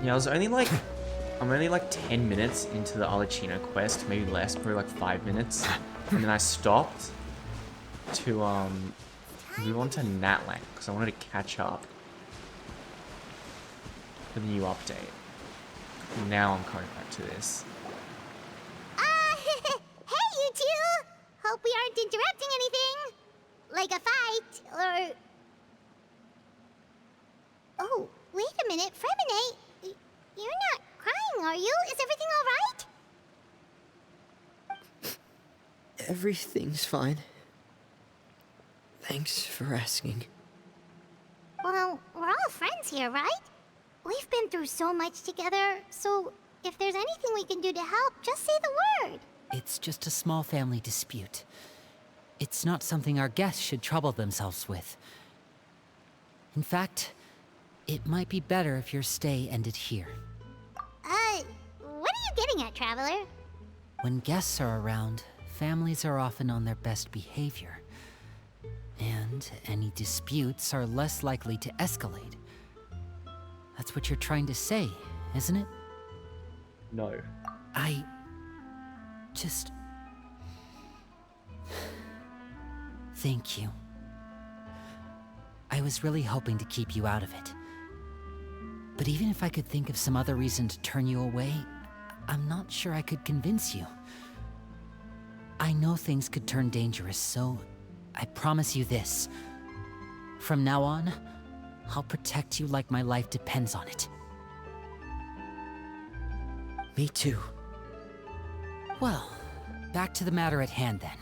Yeah, I'm only like 10 minutes into the Arlecchino quest, maybe less, probably like 5 minutes. And then I stopped to move on to Natlac because I wanted to catch up for the new update. Now I'm coming back to this. Hey, you two! Hope we aren't interrupting anything. Like a fight, or... Oh, wait a minute, Fremine. You're not crying, are you? Is everything alright? Everything's fine. Thanks for asking. Well, we're all friends here, right? We've been through so much together, so if there's anything we can do to help, just say the word. It's just a small family dispute. It's not something our guests should trouble themselves with. In fact, it might be better if your stay ended here. What are you getting at, Traveler? When guests are around, families are often on their best behavior. And any disputes are less likely to escalate. That's what you're trying to say, isn't it? No. I... just... Thank you. I was really hoping to keep you out of it. But even if I could think of some other reason to turn you away, I'm not sure I could convince you. I know things could turn dangerous, so I promise you this. From now on, I'll protect you like my life depends on it. Me too. Well, back to the matter at hand then.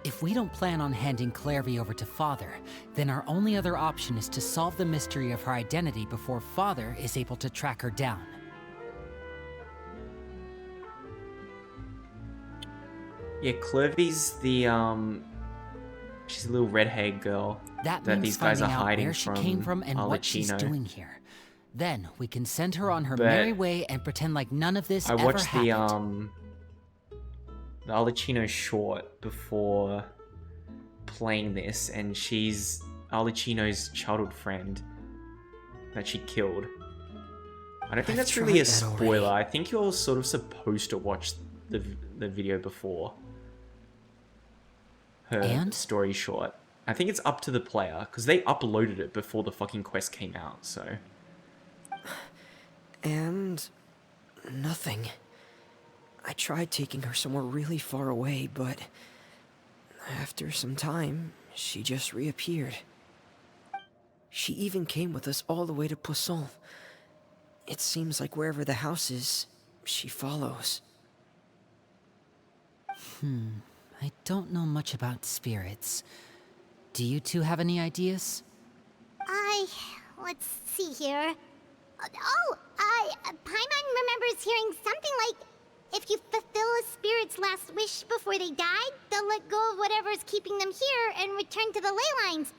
If we don't plan on handing Clairvy over to Father, then our only other option is to solve the mystery of her identity before Father is able to track her down. Yeah, Clervy's the, she's a little red-haired girl That that means these guys are finding out hiding where she from came from and what she's Arlecchino. doing here. Then we can send her on her But merry way and pretend like none of this I ever watched happened. The Arlecchino short before playing this, and she's Arlecchino's childhood friend that she killed. I don't think I've that's really a tried that spoiler. already. I think you're sort of supposed to watch the video before her And? story short. I think it's up to the player, because they uploaded it before the fucking quest came out, so... And... nothing. I tried taking her somewhere really far away, but... after some time, she just reappeared. She even came with us all the way to Poisson. It seems like wherever the house is, she follows. I don't know much about spirits. Do you two have any ideas? Let's see here. Paimon remembers hearing something like, if you fulfill a spirit's last wish before they died, they'll let go of whatever's keeping them here and return to the ley lines.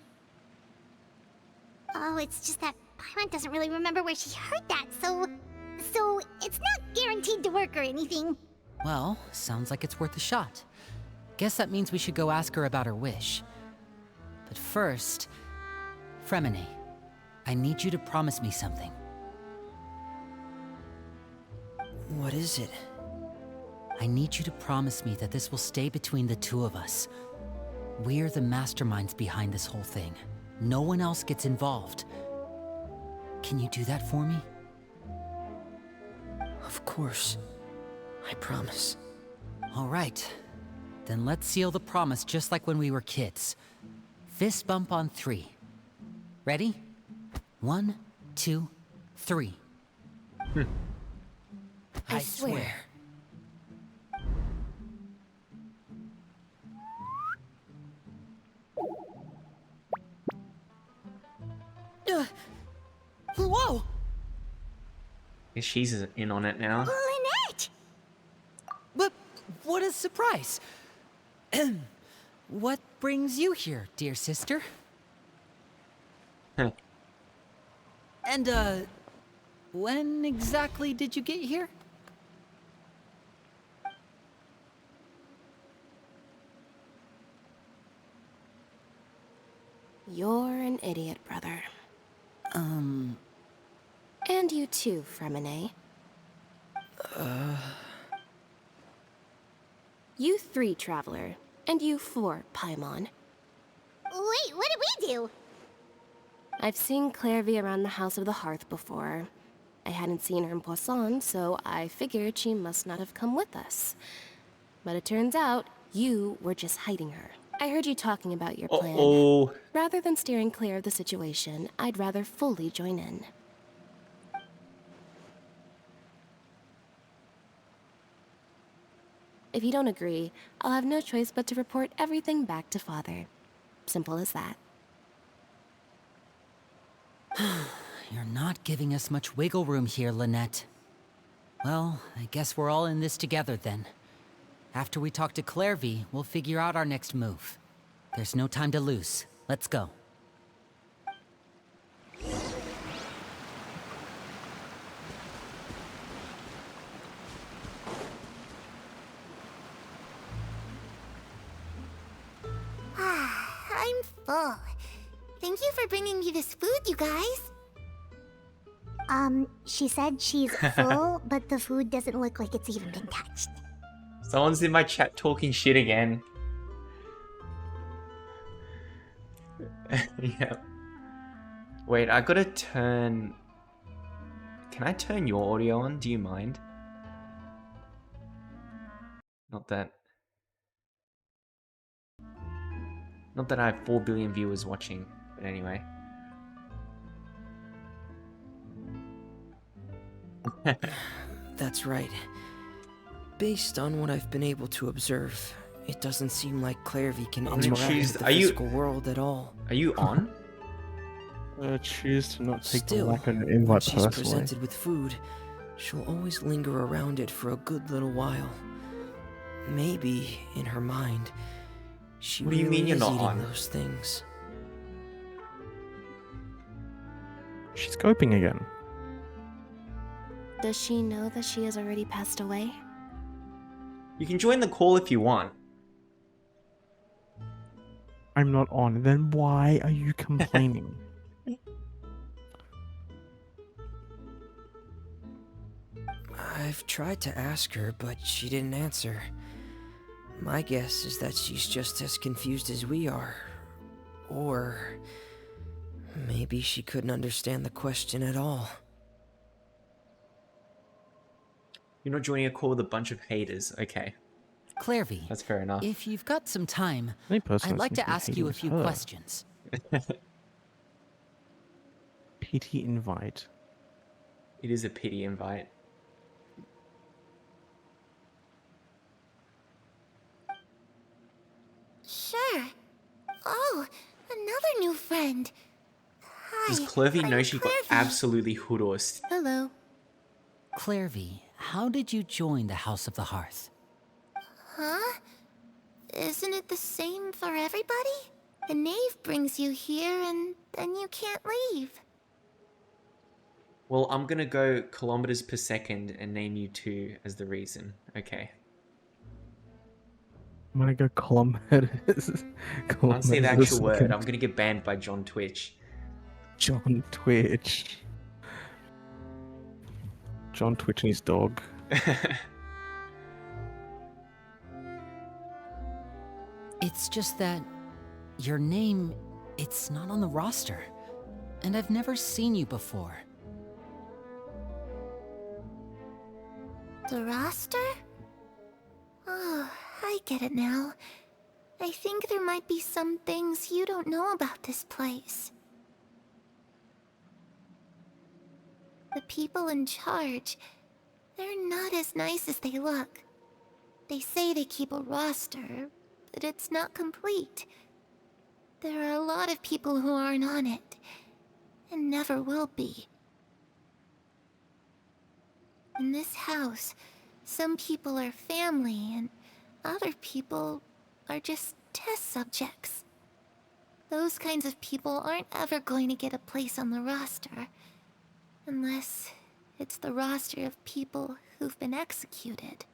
Oh, it's just that Paimon doesn't really remember where she heard that, so it's not guaranteed to work or anything. Well, sounds like it's worth a shot. Guess that means we should go ask her about her wish. But first, Fremine, I need you to promise me something. What is it? I need you to promise me that this will stay between the two of us. We're the masterminds behind this whole thing. No one else gets involved. Can you do that for me? Of course. I promise. All right. Then let's seal the promise just like when we were kids. Fist bump on 3. Ready? 1, 2, 3. I swear. Whoa! She's in on it now. Lynette! But what a surprise! What brings you here, dear sister? Huh. And, when exactly did you get here? You're an idiot, brother. And And you too, Fremine. You 3, Traveler. And you 4, Paimon. Wait, what did we do? I've seen Clairvy around the House of the Hearth before. I hadn't seen her in Poisson, so I figured she must not have come with us. But it turns out, you were just hiding her. I heard you talking about your plan. Uh-oh. Rather than steering clear of the situation, I'd rather fully join in. If you don't agree, I'll have no choice but to report everything back to Father. Simple as that. You're not giving us much wiggle room here, Lynette. Well, I guess we're all in this together then. After we talk to Clairvy, we'll figure out our next move. There's no time to lose. Let's go. I'm full. Thank you for bringing me this food, you guys. She said she's full, but the food doesn't look like it's even been touched. Someone's in my chat talking shit again. Yeah. Wait, I gotta turn... Can I turn your audio on? Do you mind? Not that I have 4 billion viewers watching, but anyway. That's right. Based on what I've been able to observe, it doesn't seem like Clairvy can interact with the physical world at all. Are you on? Choose to not take the Still, lack of an when invite she's personally. presented with food, she'll always linger around it for a good little while. Maybe, in her mind, she What do you really mean you're is not eating on? those things. She's coping again. Does she know that she has already passed away? You can join the call if you want. I'm not on. Then why are you complaining? I've tried to ask her, but she didn't answer. My guess is that she's just as confused as we are. Or maybe she couldn't understand the question at all. You're not joining a call with a bunch of haters. Okay, Clairvy, that's fair enough. if you've got some time, Any person I'd that like seems to be ask you a hating few her. questions. Pity invite. It is a pity invite. Sure. Oh, another new friend. Hi. Does Clairvy I'm know she got Clairvy. absolutely hoodosed? Hello. Clairvy, how did you join the House of the Hearth? Huh? Isn't it the same for everybody? The knave brings you here and then you can't leave. Well, I'm gonna go kilometers per second and name you 2 as the reason. Okay. I'm gonna go kilometers. I can't say the kilometers a actual word. second. I'm gonna get banned by John Twitch. John Twitch. John Twitch and his dog. It's just that your name, it's not on the roster. And I've never seen you before. The roster? Oh, I get it now. I think there might be some things you don't know about this place. The people in charge, they're not as nice as they look. They say they keep a roster, but it's not complete. There are a lot of people who aren't on it, and never will be. In this house, some people are family, and other people are just test subjects. Those kinds of people aren't ever going to get a place on the roster, unless it's the roster of people who've been executed.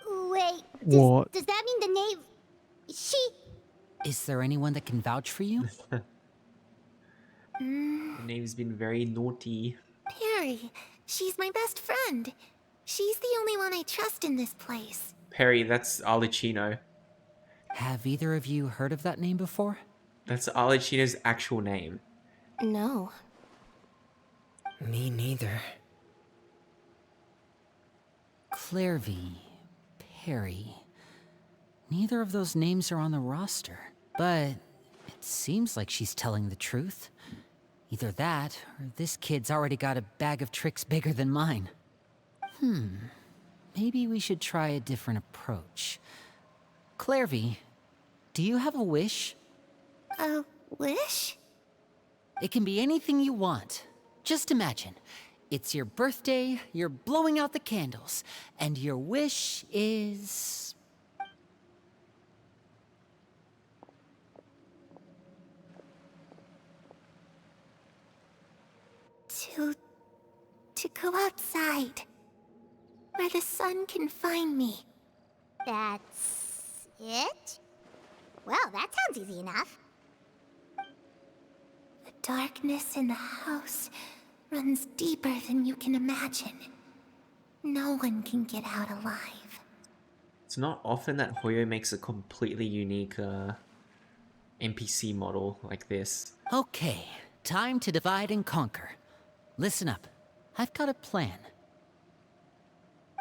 Wait, What? does that mean the knave... Is there anyone that can vouch for you? The name's been very naughty. Perry, She's my best friend. She's the only one I trust in this place. Perry, that's Arlecchino. Have either of you heard of that name before? That's Arlecchino's actual name. No. Me neither. Clairvy, Perry. Neither of those names are on the roster, but it seems like she's telling the truth. Either that, or this kid's already got a bag of tricks bigger than mine. Maybe we should try a different approach. Clairvy, do you have a wish? A wish? It can be anything you want. Just imagine. It's your birthday, you're blowing out the candles, and your wish is... To go outside. Where the sun can find me. That's it? Well, that sounds easy enough. The darkness in the house runs deeper than you can imagine. No one can get out alive. It's not often that Hoyo makes a completely unique NPC model like this. Okay, time to divide and conquer. Listen up. I've got a plan.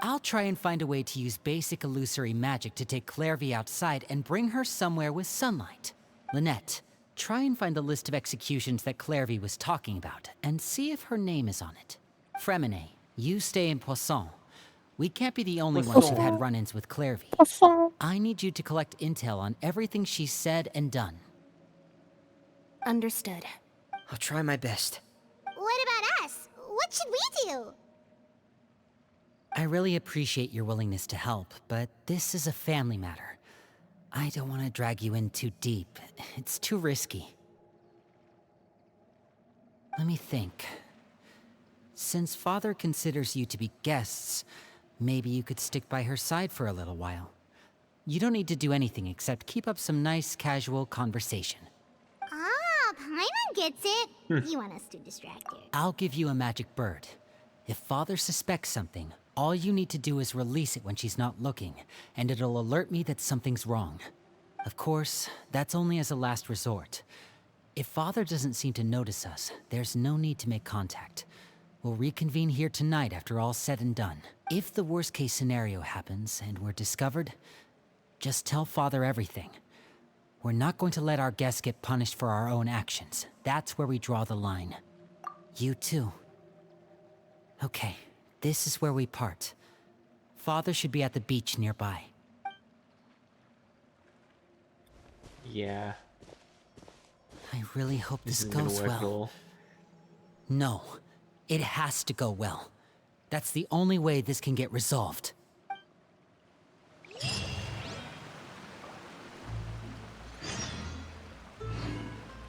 I'll try and find a way to use basic illusory magic to take Clairvy outside and bring her somewhere with sunlight. Lynette, try and find the list of executions that Clairvy was talking about, and see if her name is on it. Fremine, you stay in Poisson. We can't be the only ones who've had run-ins with Clairvy. I need you to collect intel on everything she's said and done. Understood. I'll try my best. What about us? What should we do? I really appreciate your willingness to help, but this is a family matter. I don't want to drag you in too deep. It's too risky. Let me think. Since Father considers you to be guests, maybe you could stick by her side for a little while. You don't need to do anything except keep up some nice, casual conversation. Ah, Paimon gets it. You want us to distract her. I'll give you a magic bird. If Father suspects something, all you need to do is release it when she's not looking, and it'll alert me that something's wrong. Of course, that's only as a last resort. If Father doesn't seem to notice us, there's no need to make contact. We'll reconvene here tonight after all's said and done. If the worst-case scenario happens and we're discovered, just tell Father everything. We're not going to let our guests get punished for our own actions. That's where we draw the line. You too. Okay, this is where we part. Father should be at the beach nearby. Yeah. I really hope this isn't gonna goes work at well. all. No, it has to go well. That's the only way this can get resolved.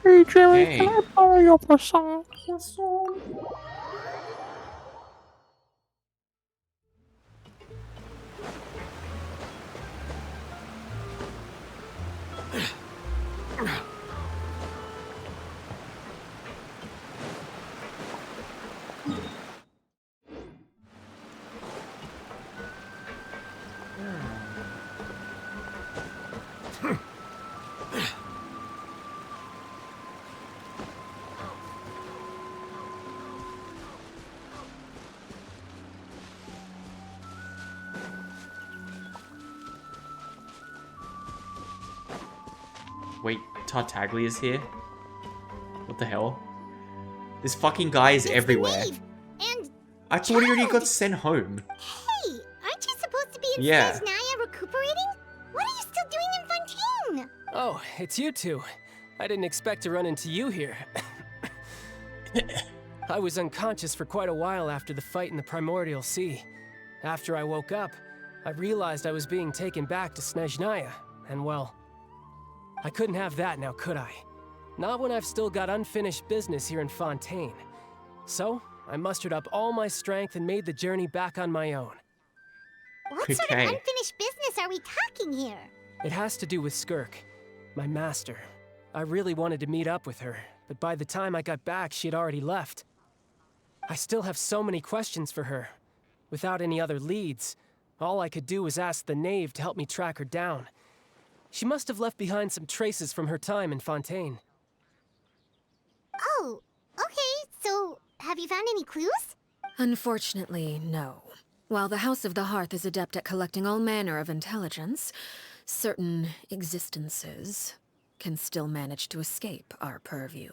Hey Jerry, Hey. can I borrow your croissant? Wait, Tartaglia's here? What the hell? This fucking guy is It's everywhere. the knave. And I thought he already got Child. sent home. hey, aren't you supposed to be in Yeah. Snezhnaya recuperating? What are you still doing in Fontaine? Oh, it's you two. I didn't expect to run into you here. I was unconscious for quite a while after the fight in the Primordial Sea. After I woke up, I realized I was being taken back to Snezhnaya, and well, I couldn't have that now, could I? Not when I've still got unfinished business here in Fontaine. So, I mustered up all my strength and made the journey back on my own. What sort of Okay. unfinished business are we talking here? It has to do with Skirk, my master. I really wanted to meet up with her, but by the time I got back, she had already left. I still have so many questions for her. Without any other leads, all I could do was ask the knave to help me track her down. She must have left behind some traces from her time in Fontaine. Oh, okay, so have you found any clues? Unfortunately, no. While the House of the Hearth is adept at collecting all manner of intelligence, certain existences can still manage to escape our purview.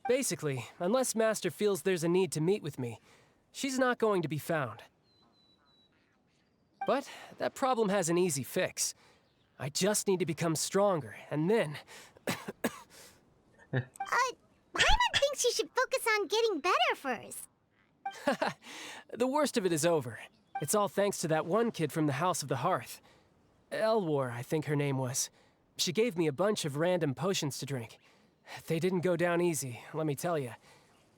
Basically, unless Master feels there's a need to meet with me, she's not going to be found. But that problem has an easy fix. I just need to become stronger, and then... Paimon thinks you should focus on getting better first. The worst of it is over. It's all thanks to that one kid from the House of the Hearth. Elwar, I think her name was. She gave me a bunch of random potions to drink. They didn't go down easy, let me tell you.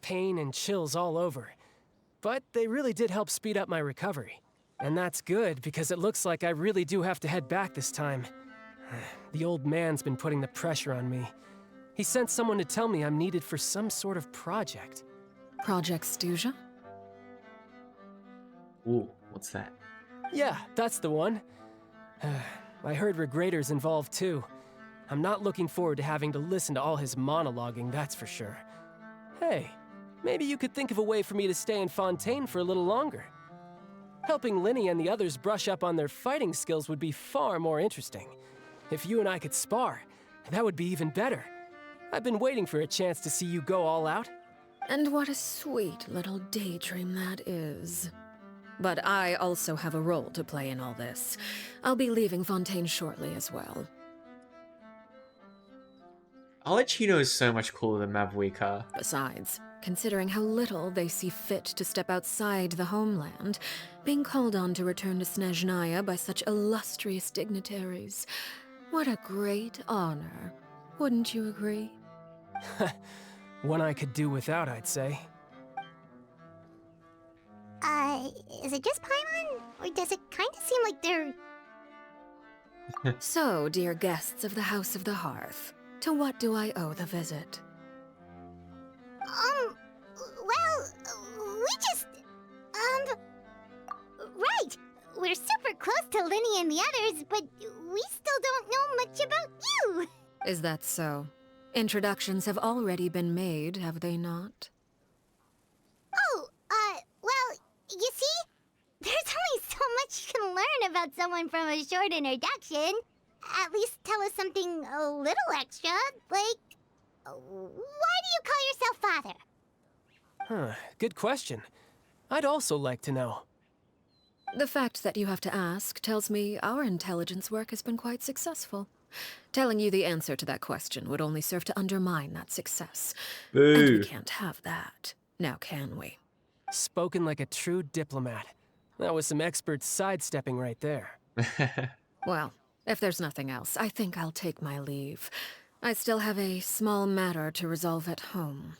Pain and chills all over. But they really did help speed up my recovery. And that's good, because it looks like I really do have to head back this time. The old man's been putting the pressure on me. He sent someone to tell me I'm needed for some sort of project. Project Stuja? Ooh, what's that? Yeah, that's the one. I heard Regrator's involved too. I'm not looking forward to having to listen to all his monologuing, that's for sure. Hey, maybe you could think of a way for me to stay in Fontaine for a little longer. Helping Linny and the others brush up on their fighting skills would be far more interesting. If you and I could spar, that would be even better. I've been waiting for a chance to see you go all out. And what a sweet little daydream that is. But I also have a role to play in all this. I'll be leaving Fontaine shortly as well. Arlecchino is so much cooler than Mavuika. Besides, considering how little they see fit to step outside the homeland, being called on to return to Snezhnaya by such illustrious dignitaries, what a great honor. Wouldn't you agree? One I could do without, I'd say. Is it just Paimon? Or does it kind of seem like they're... So, dear guests of the House of the Hearth, to what do I owe the visit? Well, we just... Right! We're super close to Linny and the others, but we still don't know much about you! Is that so? Introductions have already been made, have they not? Oh, well, you see? There's only so much you can learn about someone from a short introduction. At least tell us something a little extra, like... Why do you call yourself father? Huh, good question. I'd also like to know. The fact that you have to ask tells me our intelligence work has been quite successful. Telling you the answer to that question would only serve to undermine that success. Boo. And we can't have that, now can we? Spoken like a true diplomat. That was some expert sidestepping right there. Well, if there's nothing else, I think I'll take my leave. I still have a small matter to resolve at home.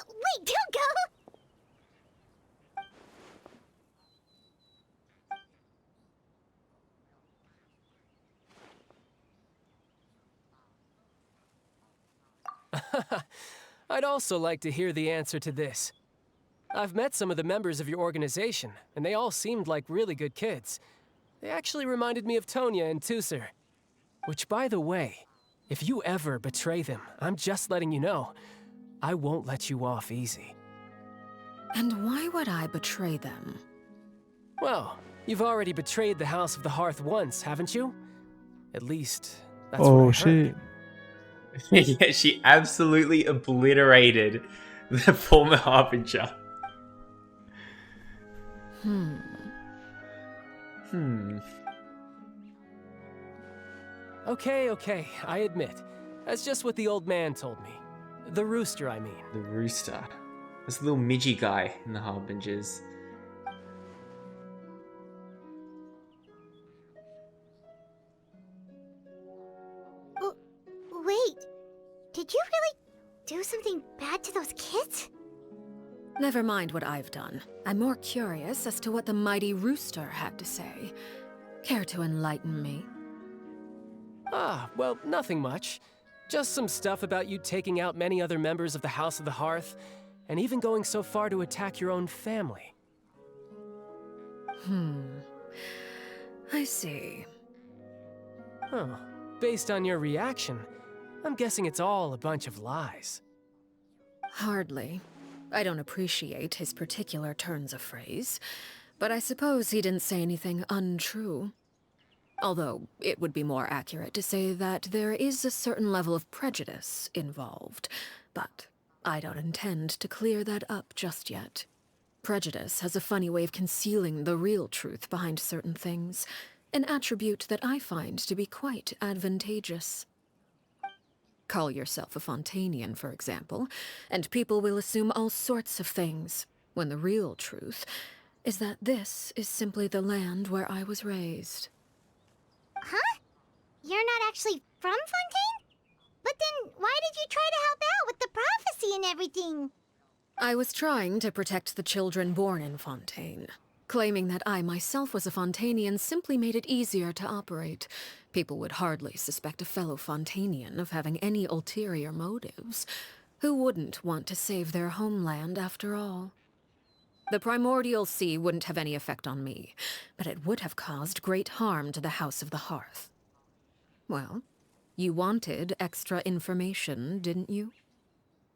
Wait, don't go! I'd also like to hear the answer to this. I've met some of the members of your organization, and they all seemed like really good kids. They actually reminded me of Tonya and Tusser. Which, by the way, if you ever betray them, I'm just letting you know, I won't let you off easy. And why would I betray them? Well, you've already betrayed the House of the Hearth once, haven't you? At least, that's Oh, what I heard. shit. Yeah, she absolutely obliterated the former Harbinger. Hmm. Okay, I admit. That's just what the old man told me. The rooster, I mean. The rooster. This little midgy guy in the Harbingers. Wait, did you really do something bad to those kids? Never mind what I've done. I'm more curious as to what the mighty rooster had to say. Care to enlighten me? Ah, well, nothing much. Just some stuff about you taking out many other members of the House of the Hearth, and even going so far to attack your own family. I see. Huh. Based on your reaction, I'm guessing it's all a bunch of lies. Hardly. I don't appreciate his particular turns of phrase, but I suppose he didn't say anything untrue. Although, it would be more accurate to say that there is a certain level of prejudice involved, but I don't intend to clear that up just yet. Prejudice has a funny way of concealing the real truth behind certain things, an attribute that I find to be quite advantageous. Call yourself a Fontanian, for example, and people will assume all sorts of things, when the real truth is that this is simply the land where I was raised. Huh? You're not actually from Fontaine? But then why did you try to help out with the prophecy and everything? I was trying to protect the children born in Fontaine. Claiming that I myself was a Fontanian simply made it easier to operate. People would hardly suspect a fellow Fontanian of having any ulterior motives. Who wouldn't want to save their homeland after all? The Primordial Sea wouldn't have any effect on me, but it would have caused great harm to the House of the Hearth. Well, you wanted extra information, didn't you?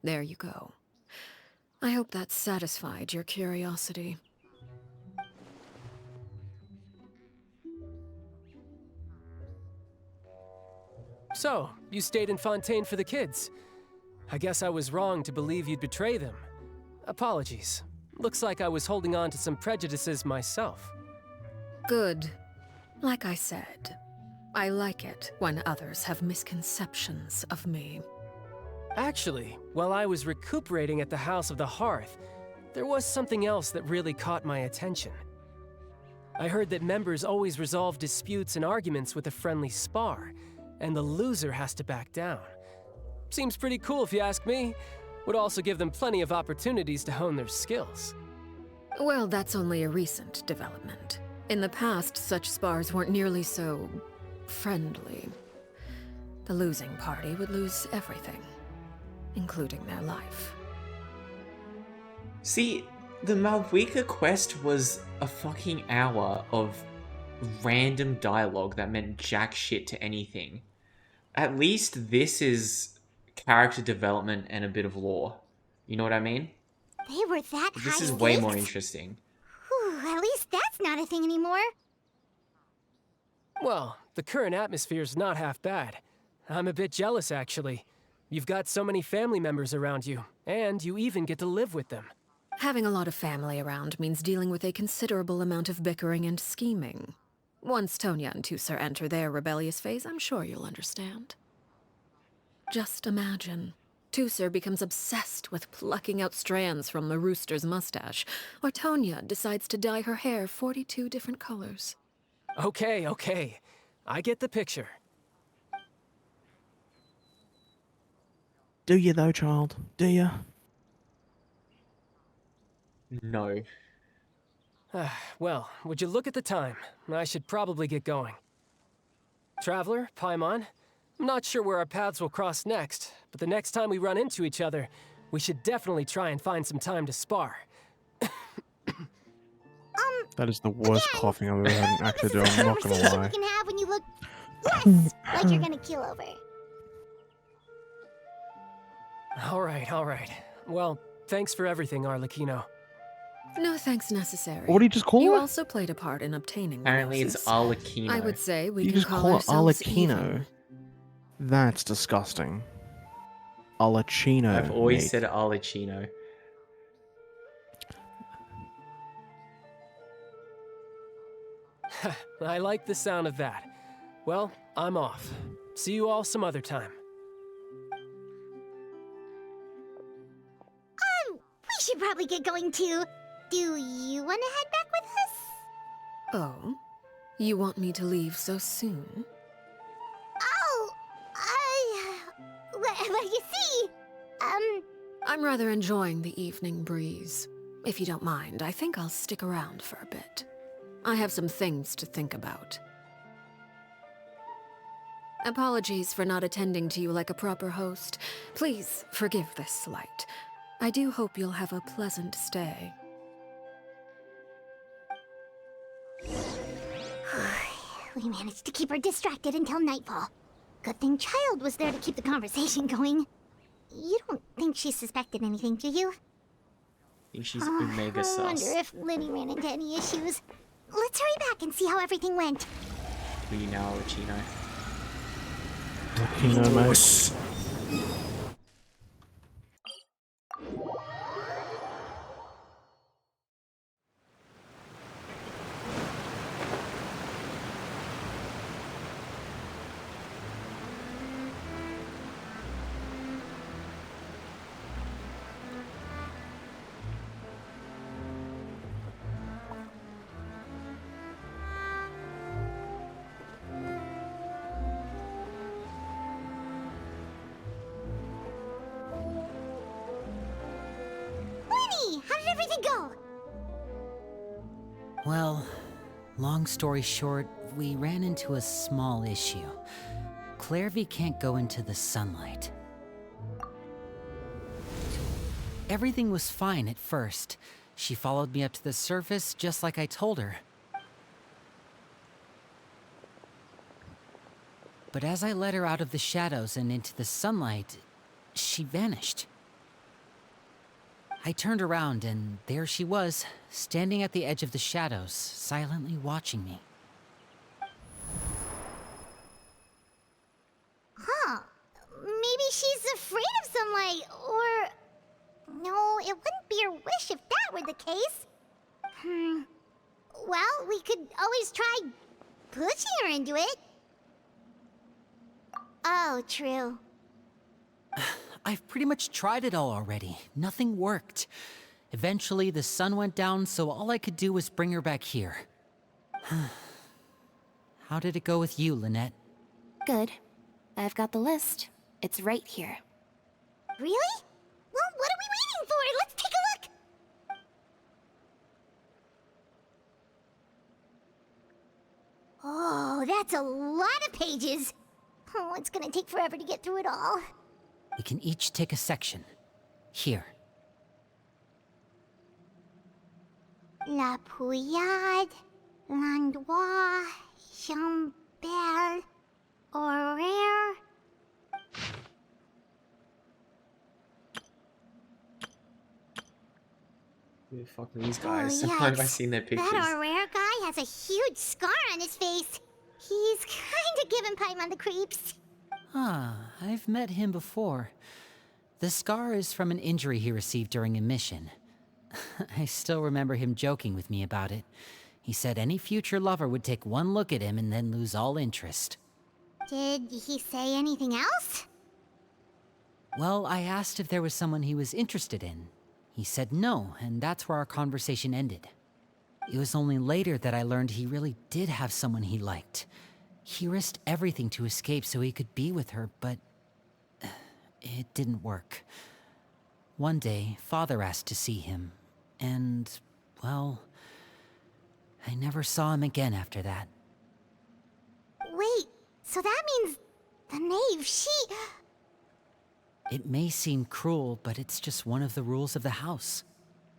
There you go. I hope that satisfied your curiosity. So, you stayed in Fontaine for the kids. I guess I was wrong to believe you'd betray them. Apologies. Looks like I was holding on to some prejudices myself. Good. Like I said, I like it when others have misconceptions of me. Actually, while I was recuperating at the House of the Hearth, there was something else that really caught my attention. I heard that members always resolve disputes and arguments with a friendly spar, and the loser has to back down. Seems pretty cool if you ask me. Would also give them plenty of opportunities to hone their skills. Well, that's only a recent development. In the past, such spars weren't nearly so friendly. The losing party would lose everything, including their life. See, the Malvika quest was a fucking hour of random dialogue that meant jack shit to anything. At least this is character development and a bit of lore. You know what I mean? They were that high This is stakes? way more interesting. Whew, at least that's not a thing anymore. Well, the current atmosphere's not half bad. I'm a bit jealous, actually. You've got so many family members around you, and you even get to live with them. Having a lot of family around means dealing with a considerable amount of bickering and scheming. Once Tonya and Tusser enter their rebellious phase, I'm sure you'll understand. Just imagine. Tusser becomes obsessed with plucking out strands from the rooster's mustache, or Tonya decides to dye her hair 42 different colors. Okay. I get the picture. Do you though, child? Do you? No. Well, would you look at the time? I should probably get going. Traveler, Paimon, I'm not sure where our paths will cross next, but the next time we run into each other, we should definitely try and find some time to spar. That is the worst coughing I've ever had an actor do, I'm not gonna Conversation lie. we can have when you look less like you're gonna keel over. All right. Well, thanks for everything, Arlecchino. No thanks necessary. What did you just call You it? also played a part in obtaining Apparently it's roses. Arlecchino. I would say we You can just call call it ourselves Arlecchino? even. That's disgusting. Arlecchino. I've always mate. said Arlecchino. I like the sound of that. Well, I'm off. See you all some other time. We should probably get going too. Do you want to head back with us? Oh? You want me to leave so soon? Oh, well, you see, I'm rather enjoying the evening breeze. If you don't mind, I think I'll stick around for a bit. I have some things to think about. Apologies for not attending to you like a proper host. Please forgive this slight. I do hope you'll have a pleasant stay. We managed to keep her distracted until nightfall. Good thing Child was there to keep the conversation going. You don't think she suspected anything, do you? I think she's Omega I wonder sus. if Liddy ran into any issues. Let's hurry back and see how everything went. We now Arlecchino. Arlecchino, mate. Lenny, how did everything go? Well, long story short, we ran into a small issue. Clairvy can't go into the sunlight. Everything was fine at first. She followed me up to the surface just like I told her. But as I led her out of the shadows and into the sunlight, she vanished. I turned around and there she was, standing at the edge of the shadows, silently watching me. Huh. Maybe she's afraid of sunlight, or... No, it wouldn't be her wish if that were the case. Well, we could always try pushing her into it. Oh, true. I've pretty much tried it all already. Nothing worked. Eventually, the sun went down, so all I could do was bring her back here. How did it go with you, Lynette? Good. I've got the list. It's right here. Really? Well, what are we waiting for? Let's take a look! Oh, that's a lot of pages. Oh, it's gonna take forever to get through it all. We can each take a section. Here. La Pouillade, L'Endroit, Chambel, Horaire. Who the fuck are these guys? Oh, Why have I yikes. seen their pictures? That Horaire guy has a huge scar on his face. He's kinda giving Paimon the creeps. Ah, I've met him before. The scar is from an injury he received during a mission. I still remember him joking with me about it. He said any future lover would take one look at him and then lose all interest. Did he say anything else? Well, I asked if there was someone he was interested in. He said no, and that's where our conversation ended. It was only later that I learned he really did have someone he liked. He risked everything to escape so he could be with her, but it didn't work. One day, Father asked to see him, and, well, I never saw him again after that. Wait, so that means the knave, she... It may seem cruel, but it's just one of the rules of the house.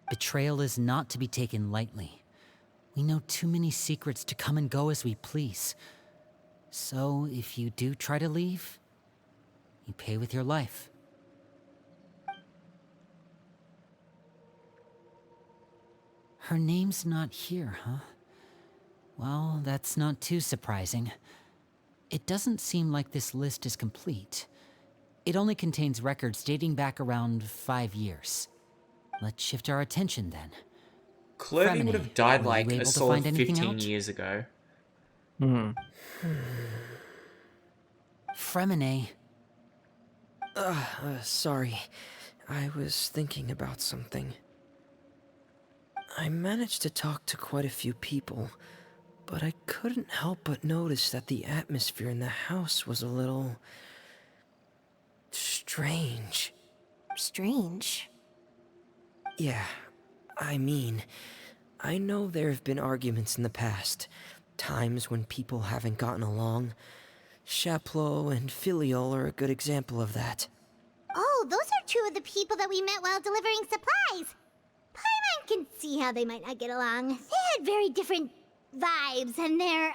Betrayal is not to be taken lightly. We know too many secrets to come and go as we please. So, if you do try to leave, you pay with your life. Her name's not here, huh? Well, that's not too surprising. It doesn't seem like this list is complete. It only contains records dating back around 5 years. Let's shift our attention then. Clairvy would have died were you like able a to solid find anything 15 out? years ago. Fremine. Sorry. I was thinking about something. I managed to talk to quite a few people, but I couldn't help but notice that the atmosphere in the house was a little... strange. Strange. Yeah, I mean, I know there have been arguments in the past, times when people haven't gotten along. Chaplot and Filiol are a good example of that. Oh, those are two of the people that we met while delivering supplies. Paimon can see how they might not get along. They had very different vibes, and their,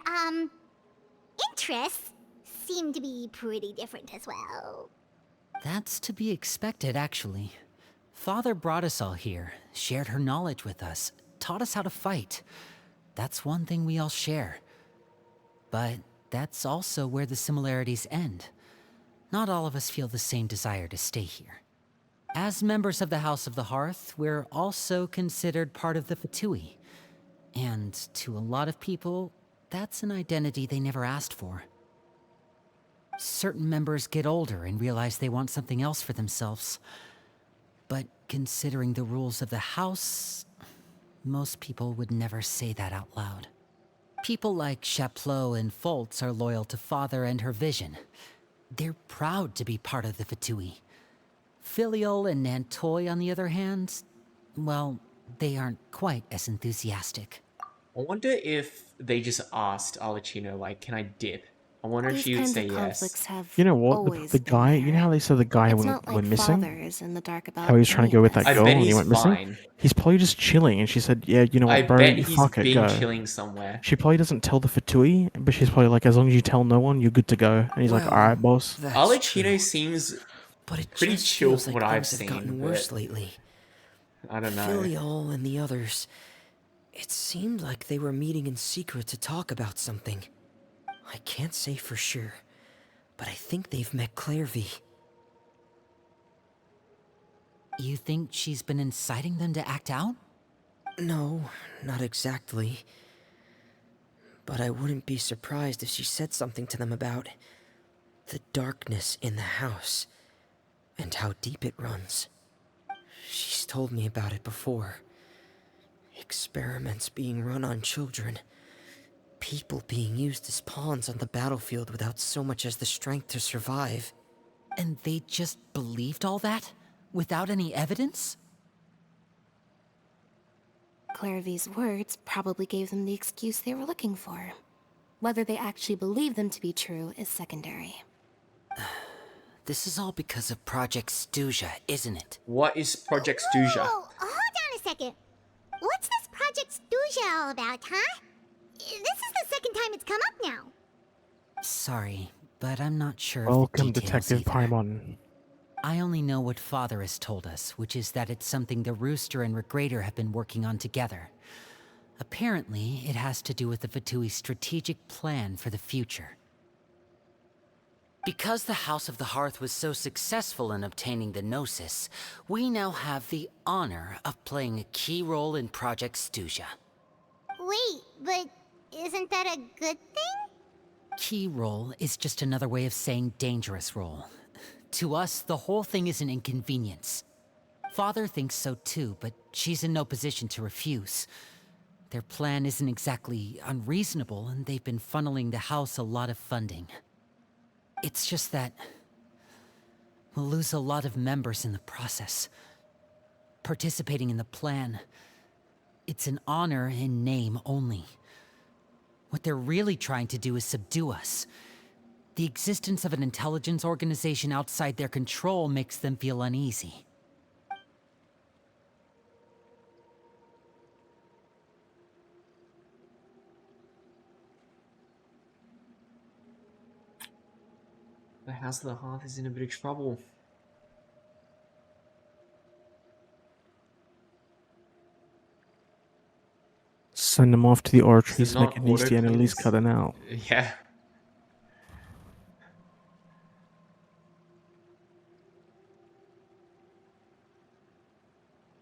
interests seem to be pretty different as well. That's to be expected, actually. Father brought us all here, shared her knowledge with us, taught us how to fight. That's one thing we all share. But that's also where the similarities end. Not all of us feel the same desire to stay here. As members of the House of the Hearth, we're also considered part of the Fatui. And to a lot of people, that's an identity they never asked for. Certain members get older and realize they want something else for themselves. But considering the rules of the House, most people would never say that out loud. People like Chaplot and Foltz are loyal to Father and her vision. They're proud to be part of the Fatui. Filiol and Nantoy, on the other hand, well, they aren't quite as enthusiastic. I wonder if they just asked Arlecchino, like, can I dip? I wonder if These she would kinds say of yes. conflicts have You know what? always The been guy, there. you know how they said the guy It's went not like missing? Father is in the dark about How he was trying to any go of with that I this. girl bet and he he's went missing? fine. He's probably just chilling, and she said, yeah, you know I what, bro, bet you he's fuck it, been go. chilling somewhere. She probably doesn't tell the Fatui, but she's probably like, as long as you tell no one, you're good to go. And he's like, Well, alright, boss. That's Arlecchino true. seems But it pretty just chill feels from like what I've things have seen, gotten but worse lately. I don't know. Filiol and the others, it seemed like they were meeting in secret to talk about something. I can't say for sure, but I think they've met Clairvy. You think she's been inciting them to act out? No, not exactly. But I wouldn't be surprised if she said something to them about the darkness in the house and how deep it runs. She's told me about it before. Experiments being run on children. People being used as pawns on the battlefield without so much as the strength to survive. And they just believed all that? Without any evidence? Clairvy's words probably gave them the excuse they were looking for. Whether they actually believe them to be true is secondary. This is all because of Project Stuja, isn't it? What is Project Stuja? Whoa, hold on a second. What's this Project Stuja all about, huh? This is the second time it's come up now. Sorry, but I'm not sure Welcome, of the details Detective either. Paimon. I only know what Father has told us, which is that it's something the Rooster and Regrader have been working on together. Apparently, it has to do with the Fatui's strategic plan for the future. Because the House of the Hearth was so successful in obtaining the Gnosis, we now have the honor of playing a key role in Project Stuja. Wait, but isn't that a good thing? Key role is just another way of saying dangerous role. To us, the whole thing is an inconvenience. Father thinks so too, but she's in no position to refuse. Their plan isn't exactly unreasonable, and they've been funneling the house a lot of funding. It's just that we'll lose a lot of members in the process. Participating in the plan, it's an honor in name only. What they're really trying to do is subdue us. The existence of an intelligence organization outside their control makes them feel uneasy. The House of the Hearth is in a bit of trouble. Send them off to the oratory Is it so they not can easy and at least auto-clears? cut it out. Yeah.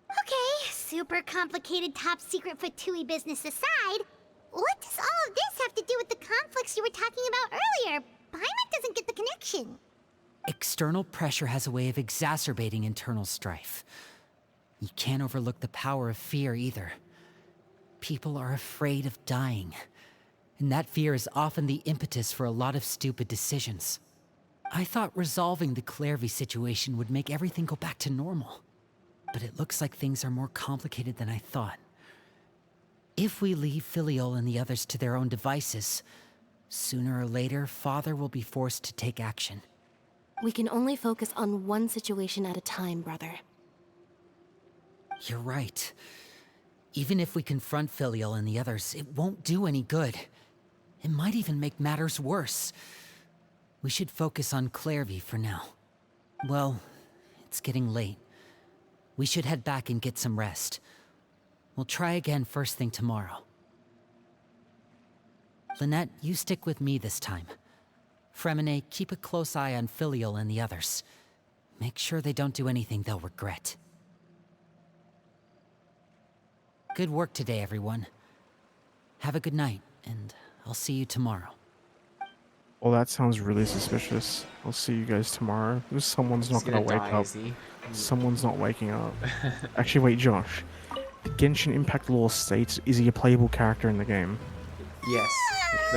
Okay, super complicated top secret Fatui business aside, what does all of this have to do with the conflicts you were talking about earlier? Paimon doesn't get the connection. External pressure has a way of exacerbating internal strife. You can't overlook the power of fear either. People are afraid of dying, and that fear is often the impetus for a lot of stupid decisions. I thought resolving the Clairvy situation would make everything go back to normal, but it looks like things are more complicated than I thought. If we leave Filiol and the others to their own devices, Sooner or later, Father will be forced to take action. We can only focus on one situation at a time, brother. You're right. Even if we confront Filial and the others, it won't do any good. It might even make matters worse. We should focus on Clairvy for now. Well, it's getting late. We should head back and get some rest. We'll try again first thing tomorrow. Lynette, you stick with me this time. Fremine, keep a close eye on Filial and the others. Make sure they don't do anything they'll regret. Good work today, everyone. Have a good night, and I'll see you tomorrow. Well, that sounds really suspicious. I'll see you guys tomorrow. Someone's not He's gonna wake die, up. is he? Someone's not waking up. Actually, wait, Josh. The Genshin Impact Law states, is he a playable character in the game? Yes.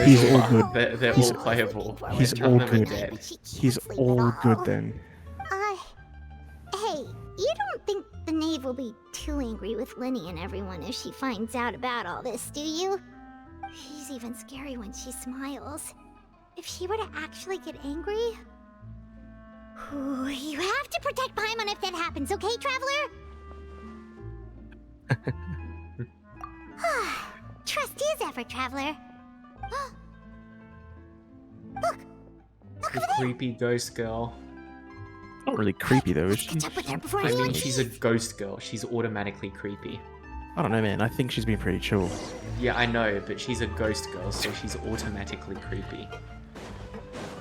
He's all all good. They're all playable. He's None all of them are good. dead. He's all good then. Hey, you don't think the knave will be too angry with Linny and everyone if she finds out about all this, do you? She's even scary when she smiles. If she were to actually get angry... Ooh, you have to protect Paimon if that happens, okay, Traveler? Trust is ever, Traveler. Look! Look The over there! creepy ghost girl. Not really creepy though, is Let's she? catch up with her before I anyone mean, she's a ghost girl. She's automatically creepy. I don't know, man. I think she's been pretty chill. Yeah, I know, but she's a ghost girl, so she's automatically creepy.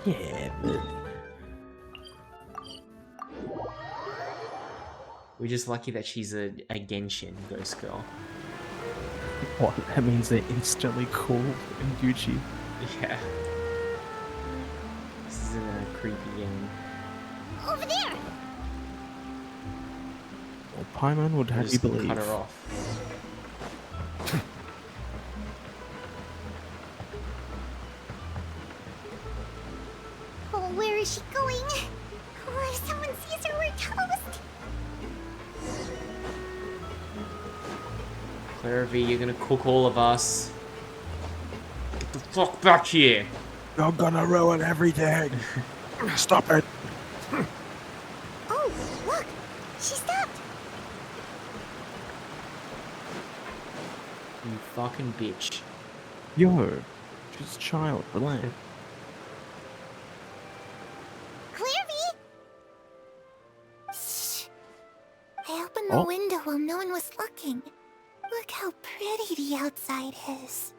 Yeah, but... We're just lucky that she's a Genshin ghost girl. What? That means they're instantly cool and Gucci. Yeah. This isn't a creepy game. Over there! Well, Paimon would have you Just believe. cut her off. Oh, where is she going? Oh, if someone sees her, we're toast! Clairvy, you're gonna cook all of us. Get the fuck back here! You're gonna ruin everything! Stop it! Oh, look! She stopped! You fucking bitch. Yo, she's a child, relax. Clairvy! Shh! I opened the Oh. window while no one was looking. Look how pretty the outside is.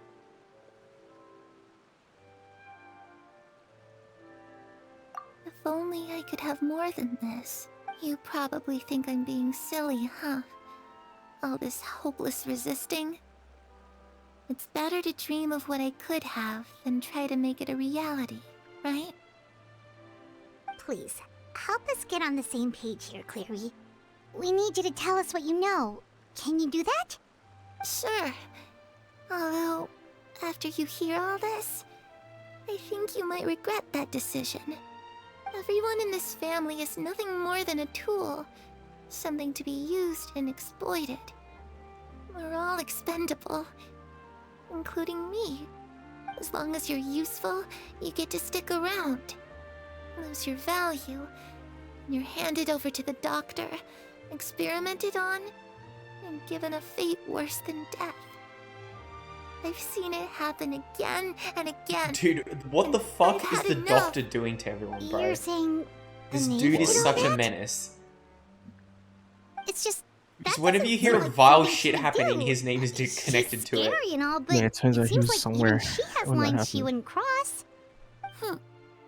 If only I could have more than this. You probably think I'm being silly, huh? All this hopeless resisting. It's better to dream of what I could have than try to make it a reality, right? Please, help us get on the same page here, Clary. We need you to tell us what you know. Can you do that? Sure. Although, after you hear all this, I think you might regret that decision. Everyone in this family is nothing more than a tool. Something to be used and exploited. We're all expendable. Including me. As long as you're useful, you get to stick around. Lose your value, and you're handed over to the doctor, experimented on, and given a fate worse than death. I've seen it happen again and again. Dude, what the fuck I've is had the enough. doctor doing to everyone, bro? You're saying the This knave dude is would such do a that? menace. It's just Because that whenever doesn't you hear feel like vile something shit she'd happening, do. his name is connected She's to it. scary and all, but Yeah, it turns out he seems was like somewhere even she has when that lines she happened. wouldn't cross.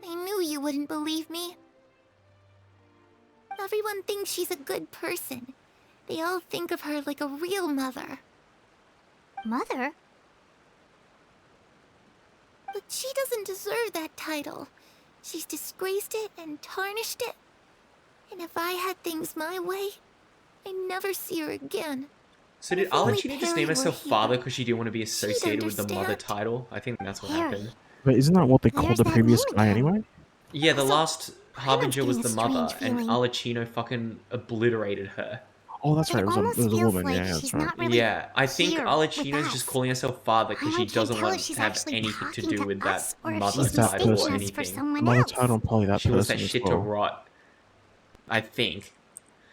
I knew you wouldn't believe me. Everyone thinks she's a good person. They all think of her like a real mother. Mother? But she doesn't deserve that title. She's disgraced it and tarnished it. And if I had things my way, I'd never see her again. So did If only Arlecchino just Perry name were herself here, father because she didn't want to be associated with the mother understand. title? I think that's what Harry. happened. But isn't that what they Where's called the that previous name guy again? anyway? Yeah, the Also, last Harbinger was getting the a mother, strange and feeling. Arlecchino fucking obliterated her. Oh, that's right. It was almost a feels woman. like Yeah, that's she's right. not really Yeah, I think here Arlecchino's with just us. calling herself father because she Paimon can't doesn't tell want if she's to have actually anything to talking do with that us or if mother she's that title or mistaking us for anything. someone Mother else. title, probably that She wants person that as shit to well. rot. I think.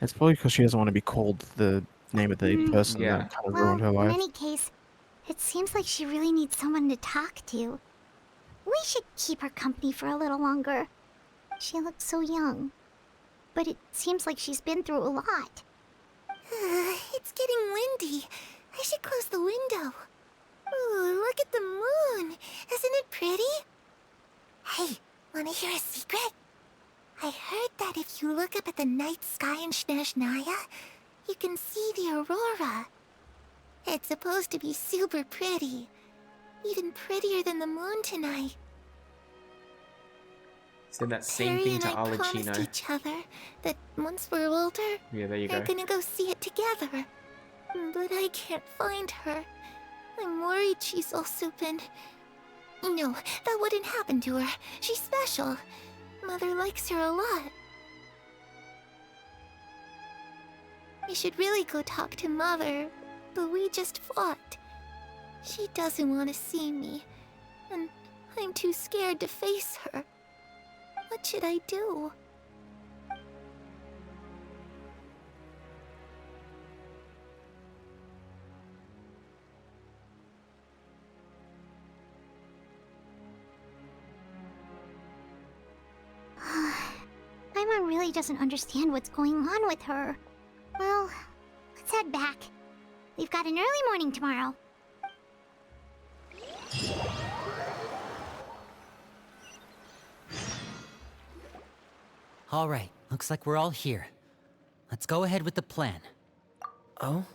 It's probably because she doesn't want to be called the name of the person Yeah. that kind of Well, ruined her in life. any case, it seems like she really needs someone to talk to. We should keep her company for a little longer. She looks so young. But it seems like she's been through a lot. It's getting windy. I should close the window. Ooh, look at the moon. Isn't it pretty? Hey, wanna hear a secret? I heard that if you look up at the night sky in Snezhnaya, you can see the aurora. It's supposed to be super pretty. Even prettier than the moon tonight. Said that same Terry thing and to I promised Arlecchino. each other that once we're older, Yeah, there you we're go. gonna go see it together. But I can't find her. I'm worried she's also been... No, that wouldn't happen to her. She's special. Mother likes her a lot. We should really go talk to Mother, but we just fought. She doesn't want to see me, and I'm too scared to face her. What should I do? Paimon really doesn't understand what's going on with her. Well, let's head back. We've got an early morning tomorrow. All right, looks like we're all here. Let's go ahead with the plan. Oh?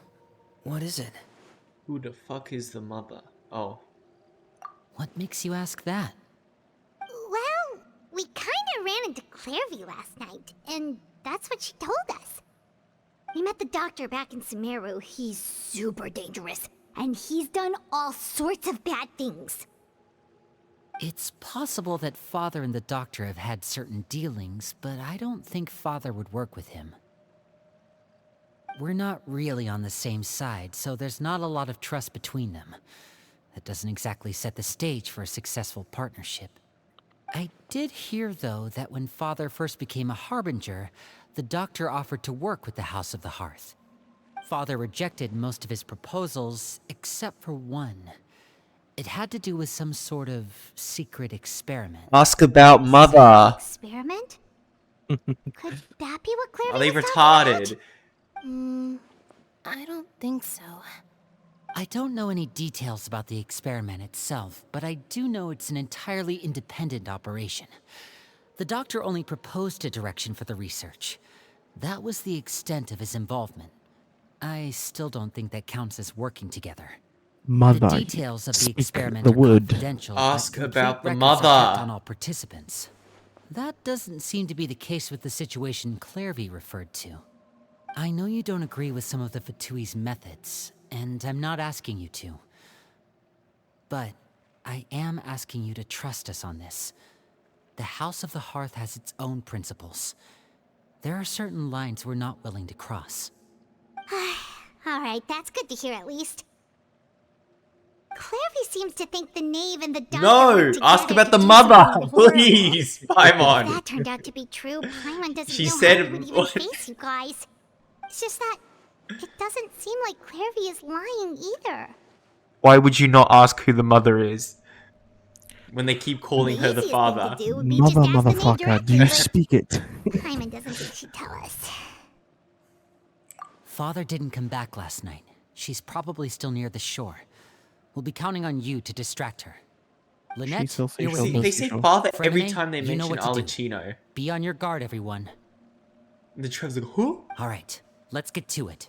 What is it? Who the fuck is the mother? Oh. What makes you ask that? Well, we kinda ran into Clairvy last night, and that's what she told us. We met the doctor back in Sumeru. He's super dangerous, and he's done all sorts of bad things. It's possible that Father and the Doctor have had certain dealings, but I don't think Father would work with him. We're not really on the same side, so there's not a lot of trust between them. That doesn't exactly set the stage for a successful partnership. I did hear, though, that when Father first became a Harbinger, the Doctor offered to work with the House of the Hearth. Father rejected most of his proposals, except for one. It had to do with some sort of secret experiment. Ask about mother. Experiment? Could that be what Clairvy Are they was talking about? retarded? I don't think so. I don't know any details about the experiment itself, but I do know it's an entirely independent operation. The Doctor only proposed a direction for the research. That was the extent of his involvement. I still don't think that counts as working together. Mother. The details of the Speak experiment the are word. confidential, but Ask complete about the records are kept mother. on all participants. That doesn't seem to be the case with the situation Clairvy referred to. I know you don't agree with some of the Fatui's methods, and I'm not asking you to. But I am asking you to trust us on this. The House of the Hearth has its own principles. There are certain lines we're not willing to cross. Alright, that's good to hear at least. Clairvy seems to think the knave and the doctor No! work Ask together about to the do mother! something horrible. Please! If Paimon! that turned out to be true, Paimon doesn't She know said- how he would even what? face you guys. It's just that it doesn't seem like Clairvy is lying either. Why would you not ask who the mother is? When they keep calling The her the easiest father. thing to do would be Mother, just ask the knave motherfucker, do directly, you but speak it? Paimon doesn't think she'd tell us. Father didn't come back last night. She's probably still near the shore. We'll be counting on you to distract her. Lynette, still you're with seashell See, me. they say father every Fremine, time they you know mention what to do. Arlecchino. Be on your guard, everyone. And the Trev's like, who? All right, let's get to it.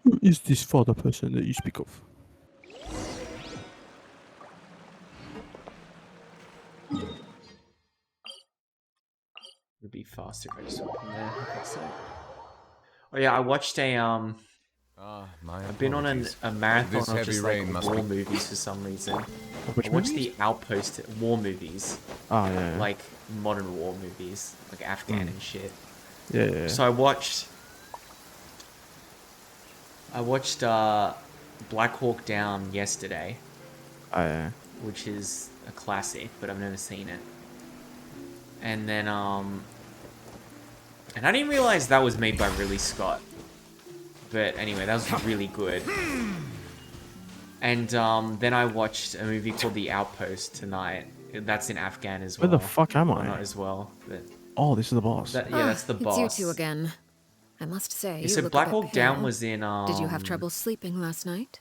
Who is this father person that you speak of? It'd be faster if I just went from there. Okay, so. Oh yeah, I watched a I've been on a marathon This of heavy just like rain must war be- movies for some reason. Which I watched movies? the Outpost war movies, Oh, yeah. Yeah, like modern war movies, like Afghan and shit. yeah. So I watched I watched Black Hawk Down yesterday, I which is a classic, but I've never seen it. And then and I didn't realize that was made by Ridley Scott. But anyway, that was really good. And then I watched a movie called The Outpost tonight. That's in Afghan as well. Where the fuck am Well, I? not as well, but Oh, this is the boss. yeah, that's the boss. It's you two again. I must say, you So look Black a bit Hawk Down pale. was in Did you have trouble sleeping last night?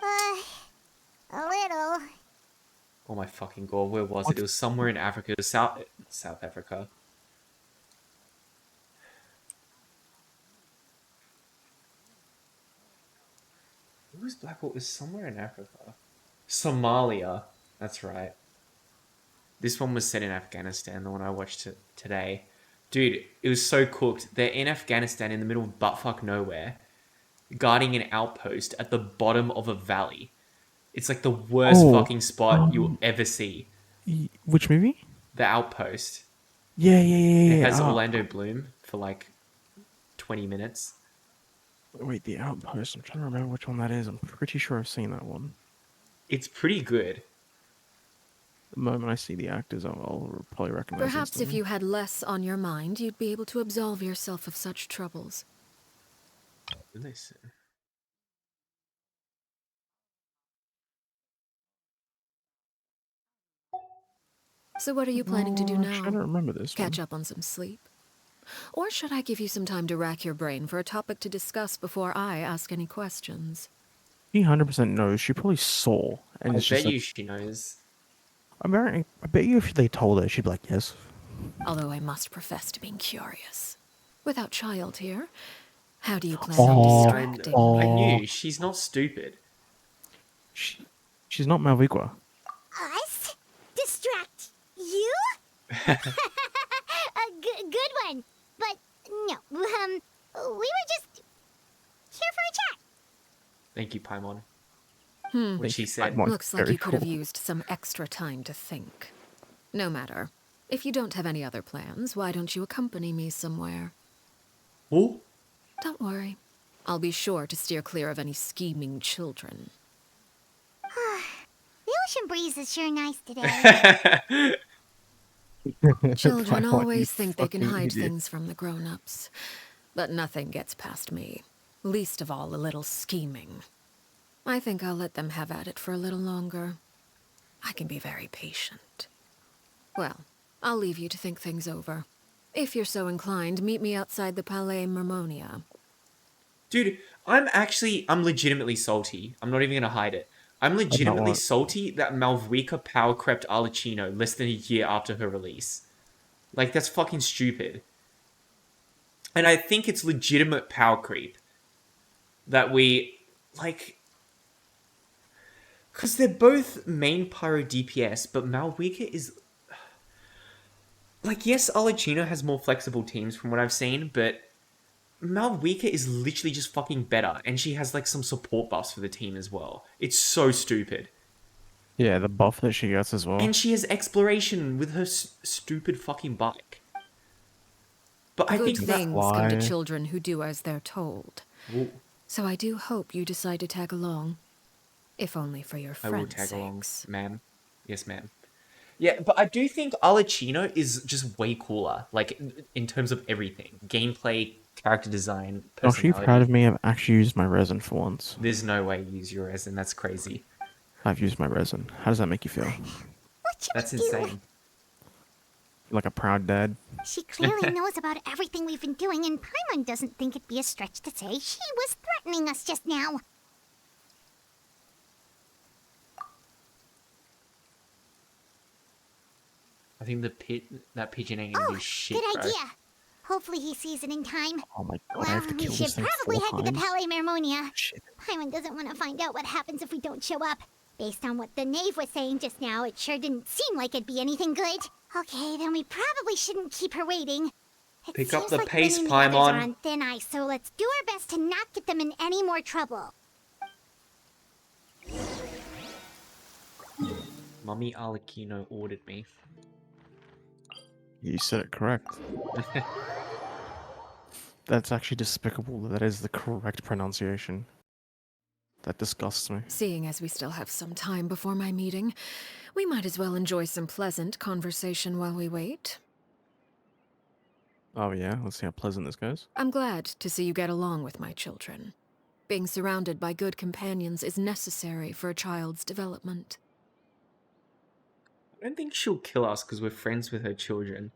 A little. Oh my fucking god, where was it? It was somewhere in Africa. It was South Africa. Where was Black Hawk? It was somewhere in Africa. Somalia. That's right. This one was set in Afghanistan, the one I watched today. Dude, it was so cooked. They're in Afghanistan in the middle of buttfuck nowhere, guarding an outpost at the bottom of a valley. It's like the worst fucking spot you'll ever see. Which movie? The Outpost. Yeah. It has Orlando Bloom for like 20 minutes. Wait, The Outpost. I'm trying to remember which one that is. I'm pretty sure I've seen that one. It's pretty good. The moment I see the actors, I'll probably recognize Perhaps if instantly. you had less on your mind, you'd be able to absolve yourself of such troubles. Listen. So what are you planning to do Actually, I don't now? remember this Catch one. up on some sleep? Or should I give you some time to rack your brain for a topic to discuss before I ask any questions? She 100% knows. She probably saw. And I it's just bet you like, she knows. I bet you if they told her, she'd be like, yes. Although I must profess to being curious. Without child here, how do you plan Oh, on distracting oh. me? I knew. She's not stupid. She's not Malvigua. Us? Distract you? A good one. But no, we were just here for a chat. Thank you, Paimon. Hmm. What she said. Paimon. Looks like Very you could have cool. used some extra time to think. No matter. If you don't have any other plans, why don't you accompany me somewhere? Oh? Don't worry. I'll be sure to steer clear of any scheming children. The ocean breeze is sure nice today. Children Paimon, you always think they can fucking hide idiot. things from the grown-ups. But nothing gets past me. Least of all a little scheming. I think I'll let them have at it for a little longer. I can be very patient. Well, I'll leave you to think things over. If you're so inclined, meet me outside the Palais Mermonia. Dude, I'm legitimately salty. I'm not even gonna hide it. I'm legitimately what? salty that Malvika power crept Arlecchino less than a year after her release. Like, that's fucking stupid. And I think it's legitimate power creep. That we, like... Because they're both main pyro DPS, but Malvika is... Like, yes, Arlecchino has more flexible teams from what I've seen, but... Malvika is literally just fucking better, and she has like some support buffs for the team as well. It's so stupid. Yeah, the buff that she gets as well. And she has exploration with her stupid fucking bike. But I Good think that... things come to Why? children who do as they're told. Well, So I do hope you decide to tag along. If only for your I will friends' tag along, sakes. ma'am. Yes, ma'am. Yeah, but I do think Arlecchino is just way cooler, like, in terms of everything. Gameplay, character design, Josh, are you personality. proud of me? I've actually used my resin for once. There's no way you use your resin, that's crazy. I've used my resin. How does that make you feel? What should That's we do? insane. Like a proud dad? She clearly knows about everything we've been doing, and Paimon doesn't think it'd be a stretch to say she was threatening us just now. I think that pigeon ain't gonna Oh, do shit, good bro. idea. Hopefully he sees it in time. Oh my god, I Well, have to we kill should this thing probably 4 head to the times? Palais Mermonia. Shit. Paimon doesn't want to find out what happens if we don't show up. Based on what the knave was saying just now, it sure didn't seem like it'd be anything good. Okay, then we probably shouldn't keep her waiting. It Pick up seems the like pace, Vin and the others Paimon. are on thin ice, so let's do our best to not get them in any more trouble. Mummy Arlecchino ordered me. You said it correct. That's actually despicable. That is the correct pronunciation. That disgusts me. Seeing as we still have some time before my meeting, we might as well enjoy some pleasant conversation while we wait. Oh yeah, let's see how pleasant this goes. I'm glad to see you get along with my children. Being surrounded by good companions is necessary for a child's development. I don't think she'll kill us because we're friends with her children.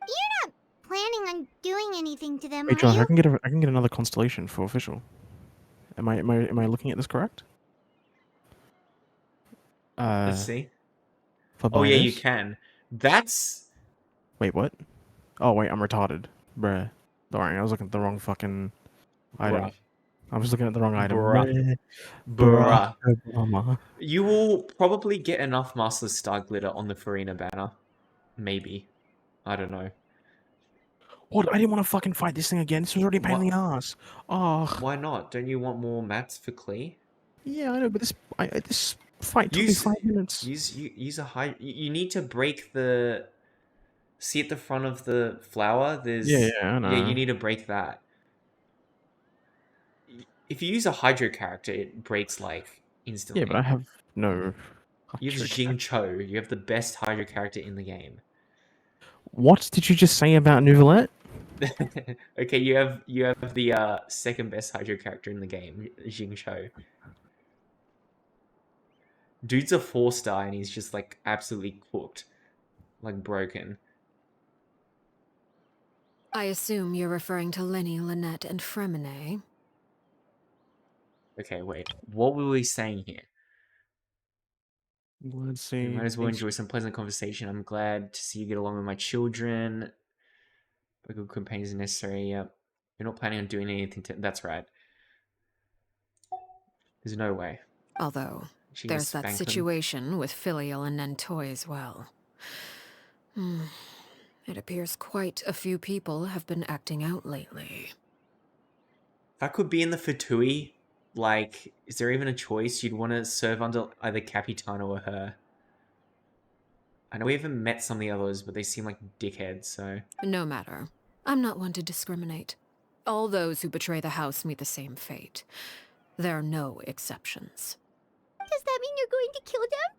You're not planning on doing anything to them, Hey are Josh, you? I can get another constellation for official. Am I looking at this correct? Let's see. For Oh yeah, you binders? can. That's Wait, what? Oh wait, I'm retarded. Bruh. Sorry, I was looking at the wrong fucking item. bruh. I was looking at the wrong item. Bruh. Barack Bruh. Obama. You will probably get enough Master Star glitter on the Farina banner. Maybe. I don't know. What? I didn't want to fucking fight this thing again. This was already a pain in the ass. Oh. Why not? Don't you want more mats for Klee? Yeah, I know, but this fight took me 5 minutes. Use a high. You need to break the. See at the front of the flower. There's Yeah, I know. yeah. You need to break that. If you use a Hydro character, it breaks like instantly. Yeah, but I have no. You have Jing Cho. You have the best Hydro character in the game. What did you just say about Nouvellette? Okay, you have the second best Hydro character in the game, Jing Cho. Dude's a 4-star and he's just like absolutely cooked, like broken. I assume you're referring to Lenny, Lynette, and Fremine. Okay, wait. What were we saying here? Let's see. We might as well enjoy some pleasant conversation. I'm glad to see you get along with my children. A good companions are necessary. Yep. You're not planning on doing anything to... That's right. There's no way. Although, She there's can that spank them. situation with Filial and Nentoy as well. It appears quite a few people have been acting out lately. If I could be in the Fatui, like, is there even a choice? You'd want to serve under either Capitano or her. I know we haven't met some of the others, but they seem like dickheads, so... No matter. I'm not one to discriminate. All those who betray the house meet the same fate. There are no exceptions. Does that mean you're going to kill them?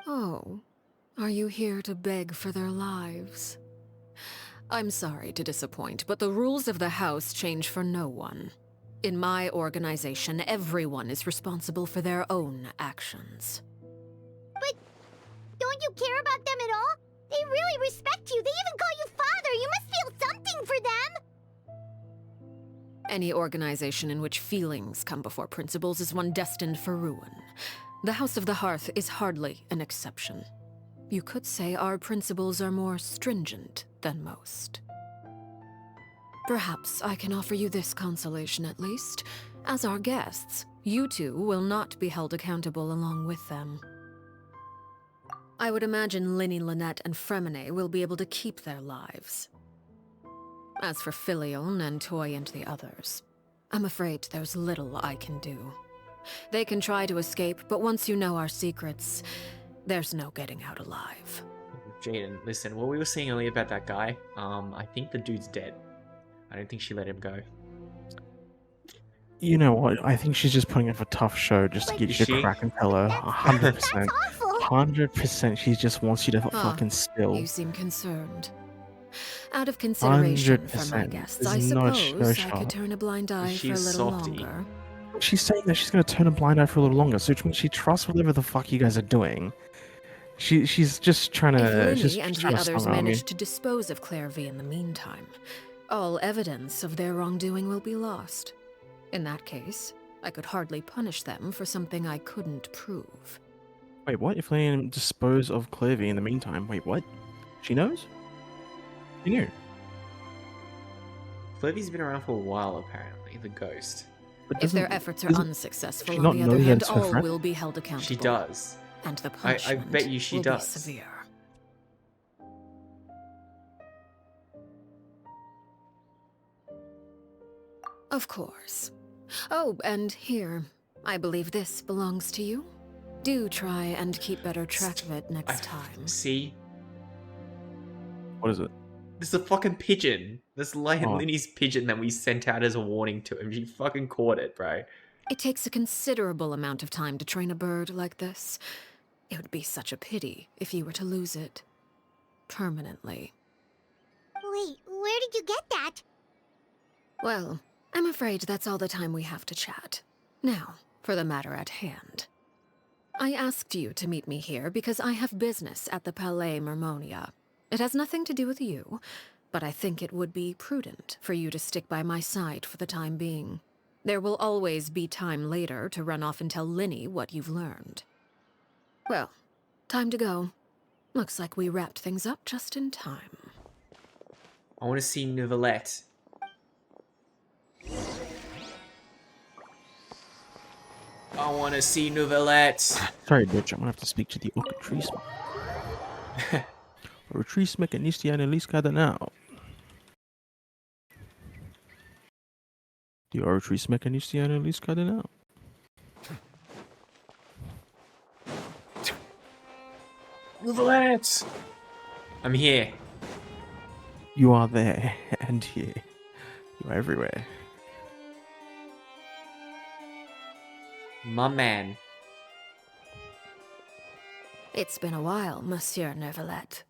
Oh, are you here to beg for their lives? I'm sorry to disappoint, but the rules of the house change for no one. In my organization, everyone is responsible for their own actions. But don't you care about them at all? They really respect you. They even call you father. You must feel something for them. Any organization in which feelings come before principles is one destined for ruin. The House of the Hearth is hardly an exception. You could say our principles are more stringent than most. Perhaps I can offer you this consolation at least. As our guests, you two will not be held accountable along with them. I would imagine Linny, Lynette, and Fremine will be able to keep their lives. As for Filial, Nentoy, and the others, I'm afraid there's little I can do. They can try to escape, but once you know our secrets, there's no getting out alive. Jaden, listen, what we were saying earlier about that guy, I think the dude's dead. I don't think she let him go. You know what? I think she's just putting up a tough show just to But get you is to she? crack and tell her. That's 100%. awful. 100% she just wants you to fucking spill. You seem concerned. Out of consideration for my 100%. guests, There's I no suppose I shot. could turn a blind eye for a She's little softy. longer. She's saying that she's going to turn a blind eye for a little longer, so which means she trusts whatever the fuck you guys are doing. She's just trying If to... Linny She's and trying the to others somehow me. manage to dispose of Claire V in the meantime, all evidence of their wrongdoing will be lost. In that case, I could hardly punish them for something I couldn't prove. Wait, what? If they dispose of Clevy in the meantime, wait, what? She knows? She knew. Flevy's been around for a while, apparently, the ghost. But If their doesn't- efforts are doesn't unsuccessful, she on not the know other that hand, it's her all friend? will be held accountable. She does. And the I punishment bet you she will does. be severe. Of course. Oh, and here. I believe this belongs to you. Do try and keep better track of it next time. See? What is it? There's a fucking pigeon. That's like Oh. Linny's pigeon that we sent out as a warning to him. She fucking caught it, bro. It takes a considerable amount of time to train a bird like this. It would be such a pity if you were to lose it. Permanently. Wait, where did you get that? Well, I'm afraid that's all the time we have to chat. Now, for the matter at hand. I asked you to meet me here because I have business at the Palais Mermonia. It has nothing to do with you, but I think it would be prudent for you to stick by my side for the time being. There will always be time later to run off and tell Linny what you've learned. Well, time to go. Looks like we wrapped things up just in time. I want to see Nouvellette. I want to see Nouvellette. Sorry, bitch. I'm gonna have to speak to the Occatrice. Occatrice Mechanician Elise Cardinal. The Occatrice Mechanician Elise Cardinal. Nouvellette! I'm here. You are there and here. You are everywhere. My man. It's been a while, Monsieur Neuvillette.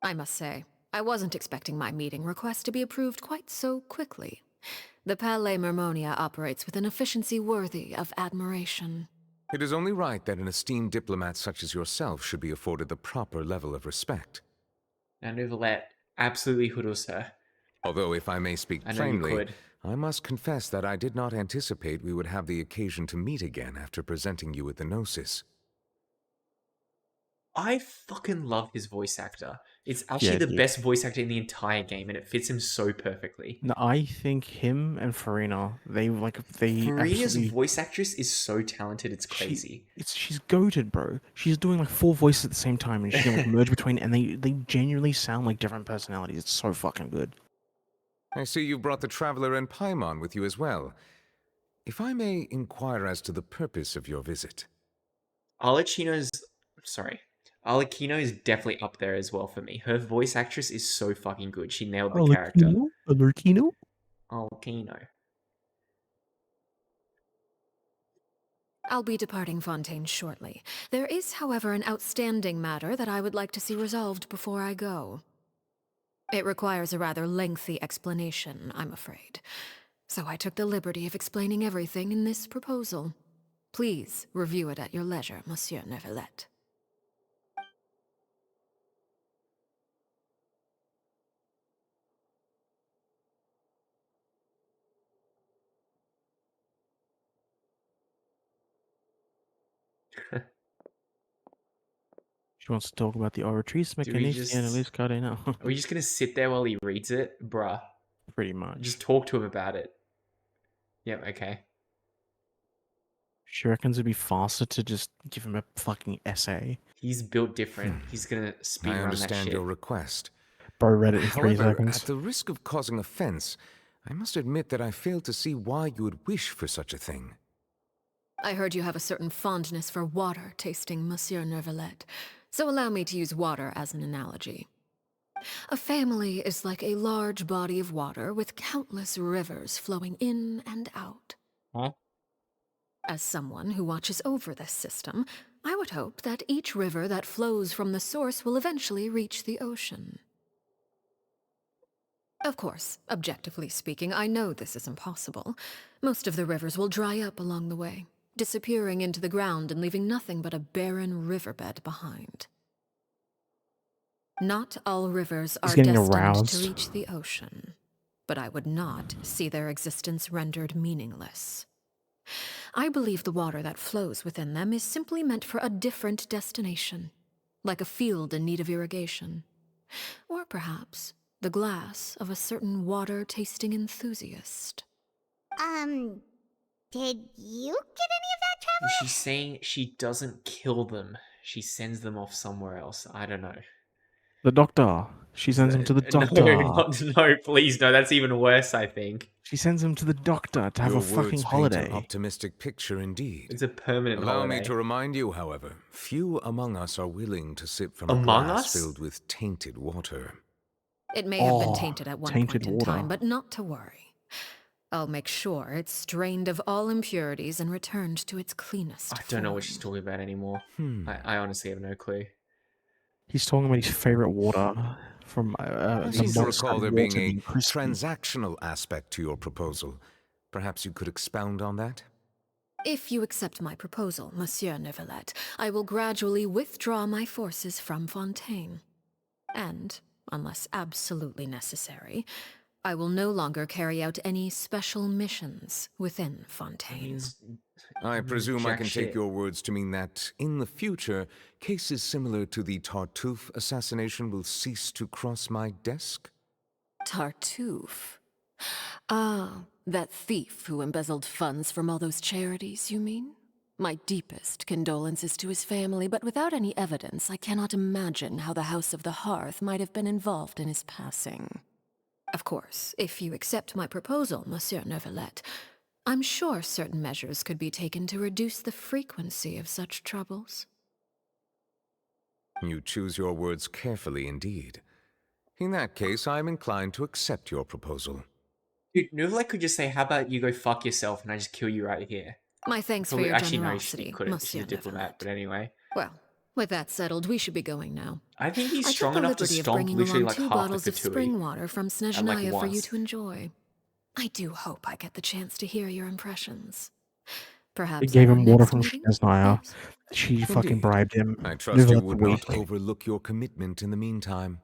I must say, I wasn't expecting my meeting request to be approved quite so quickly. The Palais Mermonia operates with an efficiency worthy of admiration. It is only right that an esteemed diplomat such as yourself should be afforded the proper level of respect. Now Nouvellette absolutely hoodles her. Although, if I may speak I know you plainly, could. I must confess that I did not anticipate we would have the occasion to meet again after presenting you with the Gnosis. I fucking love his voice actor. It's actually the best voice actor in the entire game, and it fits him so perfectly. No, I think him and Farina, they Farina's absolutely... voice actress is so talented, it's crazy. She's goated, bro. She's doing like 4 voices at the same time, and she can like merge between, and they genuinely sound like different personalities. It's so fucking good. I see you've brought the Traveler and Paimon with you as well. If I may inquire as to the purpose of your visit. Arlecchino is definitely up there as well for me. Her voice actress is so fucking good. She nailed the character. Arlecchino? Arlecchino. I'll be departing Fontaine shortly. There is, however, an outstanding matter that I would like to see resolved before I go. It requires a rather lengthy explanation, I'm afraid. So I took the liberty of explaining everything in this proposal. Please review it at your leisure, Monsieur Neuvillette. She wants to talk about the Oratrice Mechanician and Elise Cardinal. Are we just gonna sit there while he reads it? Bruh. Pretty much. Just talk to him about it. Yep, okay. She reckons it'd be faster to just give him a fucking essay. He's built different. He's gonna speed I run that shit. understand your request. Bro read it in 3 However, seconds. at the risk of causing offense, I must admit that I fail to see why you would wish for such a thing. I heard you have a certain fondness for water tasting, Monsieur Neuvillette, so allow me to use water as an analogy. A family is like a large body of water with countless rivers flowing in and out. Huh? As someone who watches over this system, I would hope that each river that flows from the source will eventually reach the ocean. Of course, objectively speaking, I know this is impossible. Most of the rivers will dry up along the way, disappearing into the ground and leaving nothing but a barren riverbed behind. Not all rivers are destined to reach the ocean, but I would not see their existence rendered meaningless. I believe the water that flows within them is simply meant for a different destination, like a field in need of irrigation. Or perhaps the glass of a certain water-tasting enthusiast. Did you get any of that, Traveler? She's saying she doesn't kill them. She sends them off somewhere else. I don't know. The doctor. She sends him to the doctor. No, please, no. That's even worse, I think. She sends him to the doctor to have a fucking holiday. Paint an optimistic picture indeed. It's a permanent holiday. Allow me to remind you, however, few among us are willing to sip from Among a glass us? filled with tainted water. It may have been Oh, tainted at one tainted point in time, water. but not to worry. I'll make sure it's strained of all impurities and returned to its cleanest I don't know what she's form. talking about anymore. I honestly have no clue. He's talking about his favorite water from I the seem to monster recall there being water a being crispy. transactional aspect to your proposal. Perhaps you could expound on that? If you accept my proposal, Monsieur Neuvillette, I will gradually withdraw my forces from Fontaine. And, unless absolutely necessary, I will no longer carry out any special missions within That Fontaine. means I presume I jack can shit. take your words to mean that, in the future, cases similar to the Tartuffe assassination will cease to cross my desk? Tartuffe. Ah, that thief who embezzled funds from all those charities, you mean? My deepest condolences to his family, but without any evidence, I cannot imagine how the House of the Hearth might have been involved in his passing. Of course, if you accept my proposal, Monsieur Neuvillette, I'm sure certain measures could be taken to reduce the frequency of such troubles. You choose your words carefully indeed. In that case, I am inclined to accept your proposal. Dude, Nuvlek could just say, "How about you go fuck yourself and I just kill you right here." My thanks for Probably, your actually, no, generosity, she couldn't. She's Monsieur a diplomat, Neuvillette. but anyway. Well, with that settled, we should be going now. I think he's I strong took the enough to liberty of stomp bringing literally along like 2 half the bottles of Fatui spring water from at Snezhnaya like for you once. to enjoy. I do hope I get the chance to hear your impressions. They Perhaps gave at our him water next from meeting? Snezhnaya. Yes? She fucking Indeed. bribed him. I trust you Neuvillette would weak. not overlook your commitment in the meantime.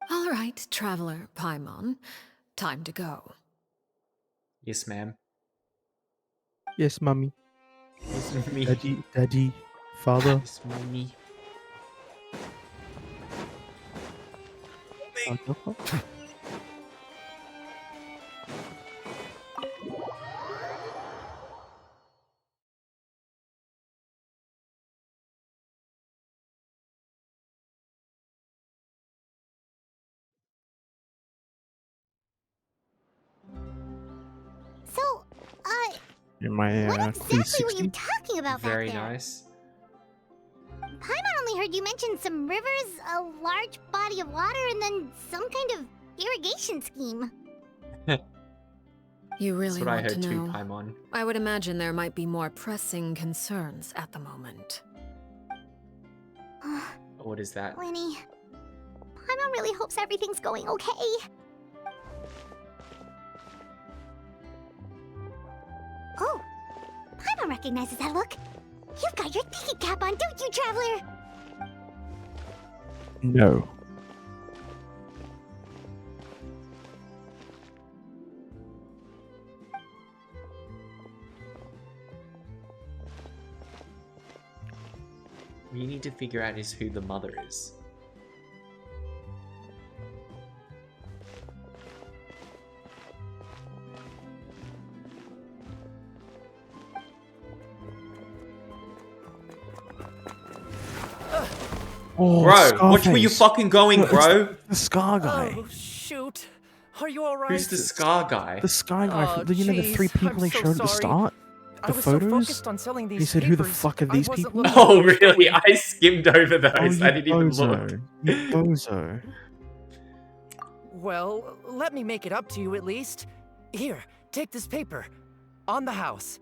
All right, Traveler Paimon. Time to go. Yes, ma'am. Yes, mummy. Yes, me. Daddy, father. Yes, me. So, In my what exactly were you 360. talking about Very back there? nice. Paimon only heard you mention some rivers, a large body of water, and then some kind of irrigation scheme. You That's really what I want to heard too, know? Paimon. I would imagine there might be more pressing concerns at the moment. What is that? Winnie, Paimon really hopes everything's going okay. Oh, Paimon recognizes that look. You've got your thinking cap on, don't you, Traveler? No. What you need to figure out is who the mother is. Oh, Bro, watch where you Scarface. fucking going, Look, bro. The Scar guy. Oh, shoot. Are you alright? Who's the Scar guy? The Scar guy. Oh, You know the 3 jeez, people I'm they so showed at the sorry. start? I The was photos? so focused on selling these He said, who the papers, fuck are I these wasn't people? looking Oh, at the really? story. I skimmed over those. Oh, you I didn't even bozo. look. You bozo. Well, let me make it up to you at least. Here, take this paper. On the house.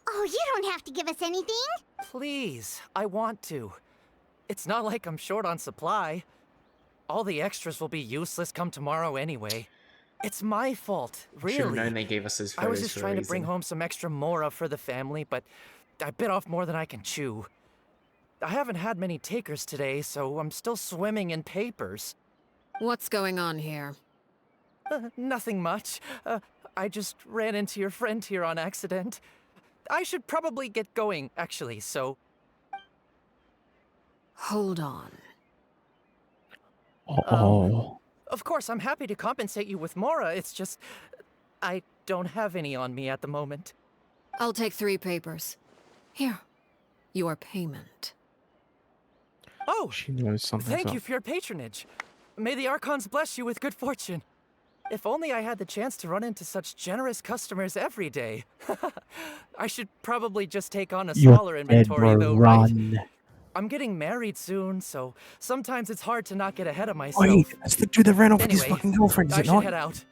Oh, you don't have to give us anything. Please, I want to. It's not like I'm short on supply. All the extras will be useless come tomorrow anyway. It's my fault, Should have known really. they gave us those I photos was just for a trying to bring reason. home some extra mora for the family, but I bit off more than I can chew. I haven't had many takers today, so I'm still swimming in papers. What's going on here? Nothing much. I just ran into your friend here on accident. I should probably get going, actually, so... Hold on. Oh. Of course, I'm happy to compensate you with mora, it's just... I don't have any on me at the moment. I'll take 3 papers. Here. Your payment. Oh! She knows something's Thank up. you for your patronage. May the Archons bless you with good fortune. If only I had the chance to run into such generous customers every day. I should probably just take on a You're smaller dead, inventory, bro. though, right? Run. I'm getting married soon, so sometimes it's hard to not get ahead of myself. Wait, that's the dude that ran off with his Anyway, fucking girlfriend, is I it should not? head out.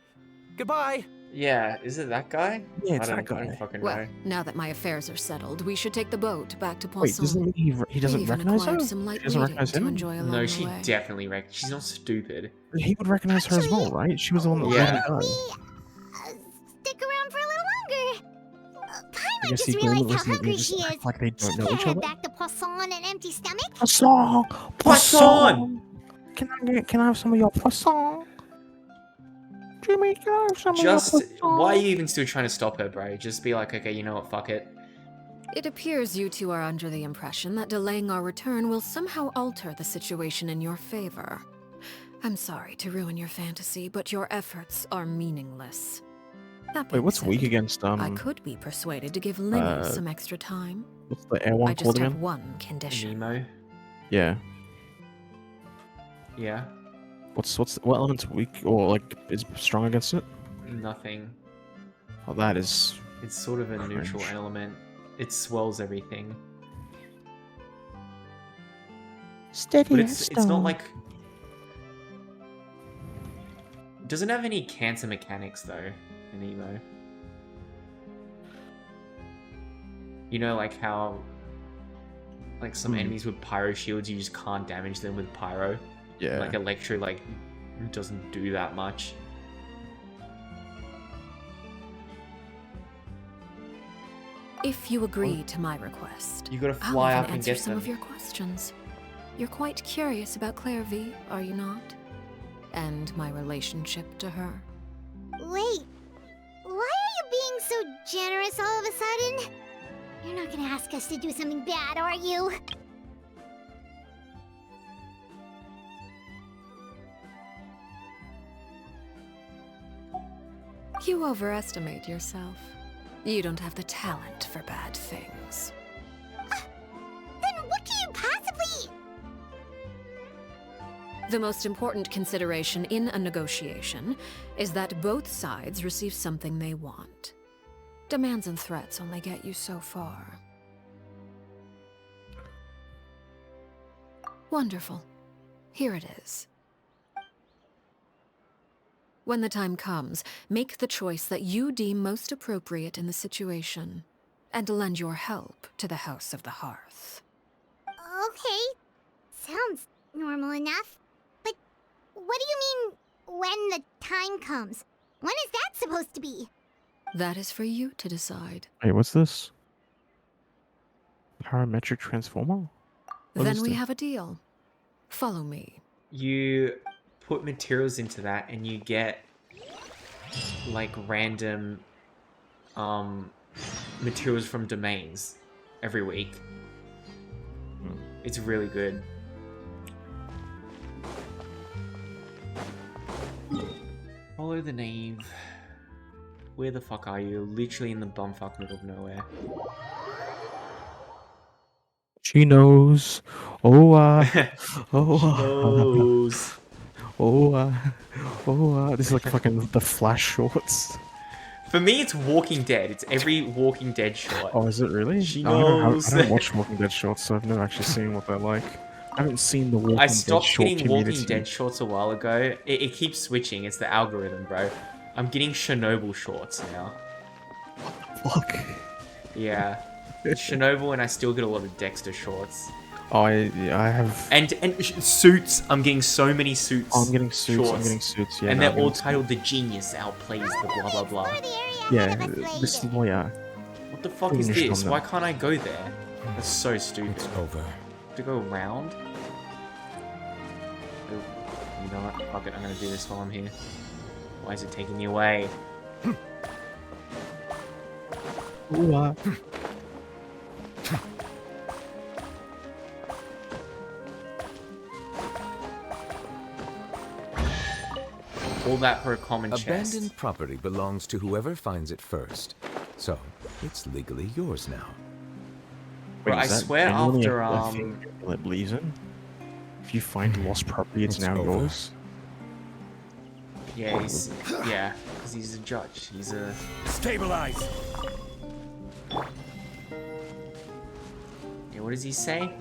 Goodbye. Yeah, is it that guy? Yeah, it's I that don't guy. fucking Well, know. now that my affairs are settled, we should take the boat back to Wait, Poisson. doesn't he doesn't We even recognize her? acquired some light She doesn't reading recognize to him? enjoy along No, the she way. definitely she's not stupid. He would recognize her as well, right? She was the one that Yeah. let him Why go. don't we stick around for a little longer? Paimon guess just these realized how women hungry just she act is. like they She don't know can't each head other. back to Poisson on an empty stomach. Poisson! Poisson! Can I have some of your poisson? Jimmy, can I have some of your poisson? Why are you even still trying to stop her, bro? Just be like, okay, you know what, fuck it. It appears you two are under the impression that delaying our return will somehow alter the situation in your favor. I'm sorry to ruin your fantasy, but your efforts are meaningless. That Wait, being what's weak said, against I could be persuaded to give Linny some extra time. what's the air I one just called have again? one condition. Nemo? Yeah. Yeah? What element's weak or like is strong against it? Nothing. Oh, that is. It's sort of a neutral cringe. element. It swells everything. Steady But it's not like... It doesn't have any cancer mechanics though, in Emo. You know, like how... Like some enemies with pyro shields, you just can't damage them with pyro. Yeah. Like Electro, like, doesn't do that much. If you agree to my request, You gotta I'll fly even up and answer get some them. of your questions. You're quite curious about Claire V, are you not? And my relationship to her. Wait, why are you being so generous all of a sudden? You're not gonna ask us to do something bad, are you? You overestimate yourself. You don't have the talent for bad things. Then what can you possibly... The most important consideration in a negotiation is that both sides receive something they want. Demands and threats only get you so far. Wonderful. Here it is. When the time comes, make the choice that you deem most appropriate in the situation, and lend your help to the House of the Hearth. Okay, sounds normal enough. But what do you mean, when the time comes? When is that supposed to be? That is for you to decide. Hey, what's this? Parametric transformer? What Then is we this? have a deal. Follow me. You put materials into that and you get like random materials from domains every week. It's really good. Follow the nave. Where the fuck are you? Literally in the bumfuck middle of nowhere. She knows. Oh, oh, She knows. This is like fucking the Flash shorts. For me, it's Walking Dead. It's every Walking Dead short. Oh, is it really? She No, knows. I don't watch Walking Dead shorts, so I've never actually seen what they're like. I haven't seen the Walking I Dead stopped short getting community. Walking Dead shorts a while ago. It keeps switching. It's the algorithm, bro. I'm getting Chernobyl shorts now. Fuck. Yeah. Chernobyl, and I still get a lot of Dexter shorts. Oh, I have. And suits. I'm getting so many suits. Oh, I'm getting suits. Shorts. I'm getting suits. Yeah, And no, they're I'm all getting titled "The Genius Outplays the blah blah blah." Yeah, this is why. What the fuck is Finish this? on Why them. can't I go there? That's so stupid. It's over. To go around? Oh, you know what? Fuck it. I'm gonna do this while I'm here. Why is it taking me away? Ooh, All that for a common chest. Abandoned property belongs to whoever finds it first. So, it's legally yours now. Bro, I is that swear genuinely after a thing that believes in? If you find lost property, it's now over. yours. Yeah, because he's a judge. He's a... Stabilize! Yeah, what does he say?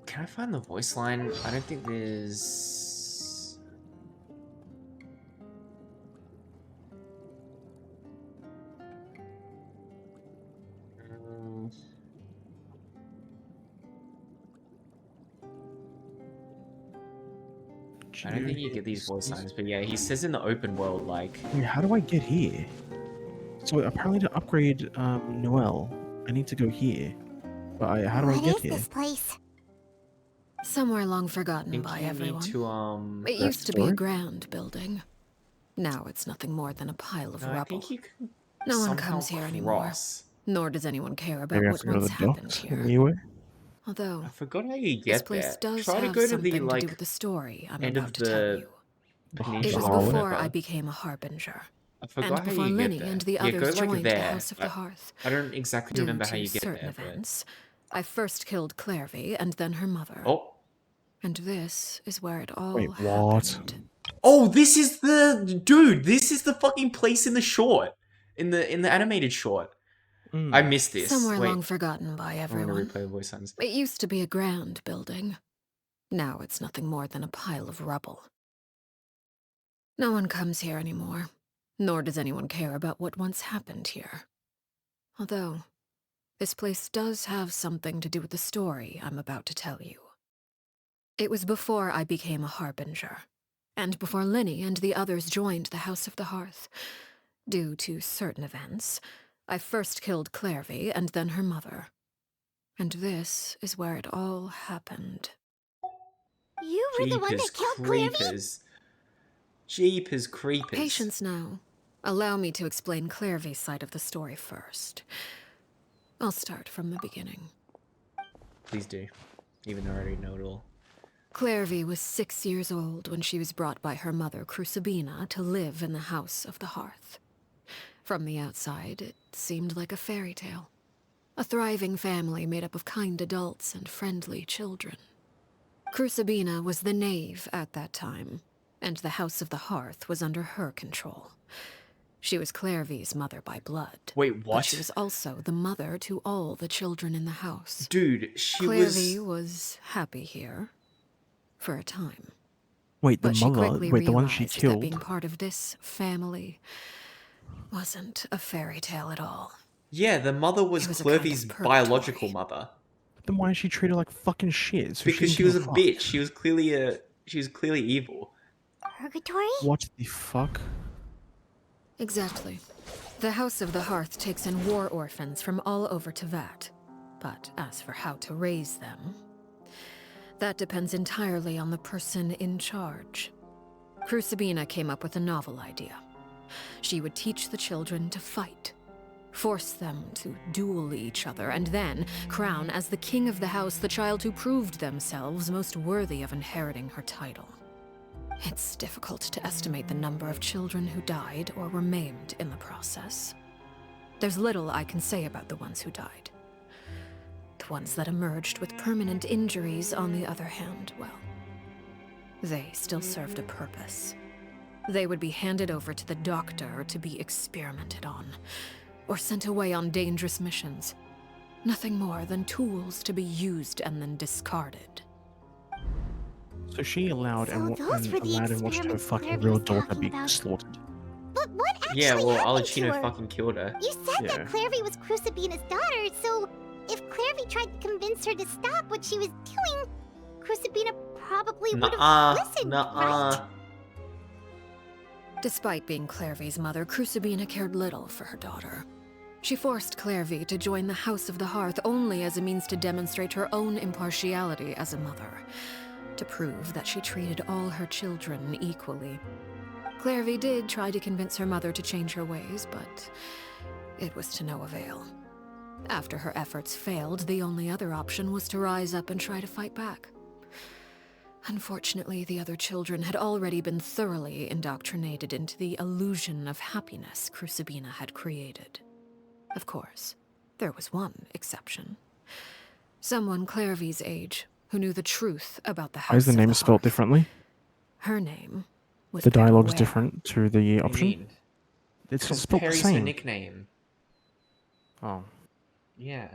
Can I find the voice line? I don't think there's... I don't think you get these voice lines, but yeah, he says in the open world, like... Wait, how do I get here? So apparently to upgrade Noelle, I need to go here. But how do I What get is here? this place? Somewhere long I forgotten think by you everyone. need to, It That used to be a story? grand building. Now it's nothing more than a pile of No, I rubble. think you can No one somehow comes here anymore. cross. Nor does anyone care about Maybe I have what to go to once the happened docks here. anyway. Although, I forgot how you this get place there. does Try to have go to something the, to like, do with the story I'm end about of to tell the you. peninsula It was or before whatever. I became a harbinger. I forgot And how before you get Lenny there. and the Yeah, go others like joined the there. House of the Hearth. I don't exactly Due remember how to you get certain there, but... events, I first killed Clairvy and then her mother. Oh. And this is where it all Wait, what? happened. Oh, this is the... Dude, this is the fucking place in the short. In the animated short. I missed this. Somewhere Wait. long forgotten by I'm gonna everyone. replay the voice lines. It used to be a grand building. Now it's nothing more than a pile of rubble. No one comes here anymore, nor does anyone care about what once happened here. Although, this place does have something to do with the story I'm about to tell you. It was before I became a harbinger, and before Lenny and the others joined the House of the Hearth. Due to certain events, I first killed Clairvy and then her mother. And this is where it all happened. You were the one Jeepers that killed Clairvy? creepers. Jeepers creepers. Patience now. Allow me to explain Clairvy's side of the story first. I'll start from the beginning. Please do. Even though I already know it all. Clairvy was 6 years old when she was brought by her mother, Crucibina, to live in the House of the Hearth. From the outside, it seemed like a fairy tale. A thriving family made up of kind adults and friendly children. Crucibina was the knave at that time, and the House of the Hearth was under her control. She was Clairvy's mother by blood. Wait, what? But she was also the mother to all the children in the house. Dude, she Clairvy was happy here. For a time. Wait, the But she mother? quickly Wait, the one she realized that being killed? part of this family wasn't a fairy tale at all. Yeah, the mother was It was a kind of Clervy's purgatory. biological mother. Then why is she treated like fucking shit? So Because she she didn't was a give fuck? bitch. She was clearly evil. Purgatory? What the fuck? Exactly. The House of the Hearth takes in war orphans from all over Tevat. But as for how to raise them, that depends entirely on the person in charge. Crucibina came up with a novel idea. She would teach the children to fight, force them to duel each other, and then crown as the king of the house the child who proved themselves most worthy of inheriting her title. It's difficult to estimate the number of children who died or were maimed in the process. There's little I can say about the ones who died. The ones that emerged with permanent injuries, on the other hand, well, they still served a purpose. They would be handed over to the doctor to be experimented on, or sent away on dangerous missions. Nothing more than tools to be used and then discarded. So she allowed So and, those were the Aladdin watched her experiments fucking Clairvy real was daughter talking be about. slaughtered. But what actually Yeah, well, happened to Arlecchino her? fucking killed her. You said Yeah. that Clairvy was Crucibina's daughter, so if Clairvy tried to convince her to stop what she was doing, Crucibina probably would have listened, right? Despite being Clairvy's mother, Crucibina cared little for her daughter. She forced Clairvy to join the House of the Hearth only as a means to demonstrate her own impartiality as a mother, to prove that she treated all her children equally. Clairvy did try to convince her mother to change her ways, but it was to no avail. After her efforts failed, the only other option was to rise up and try to fight back. Unfortunately, the other children had already been thoroughly indoctrinated into the illusion of happiness Crucibina had created. Of course, there was one exception. Someone Clairvy's age, who knew the truth about the House Why is the of name the spelled Hearth. differently? Her name was The dialogue's Beware. different to the What do option? you mean? It's Because spelled the Perry's her same. nickname. Oh. Yeah.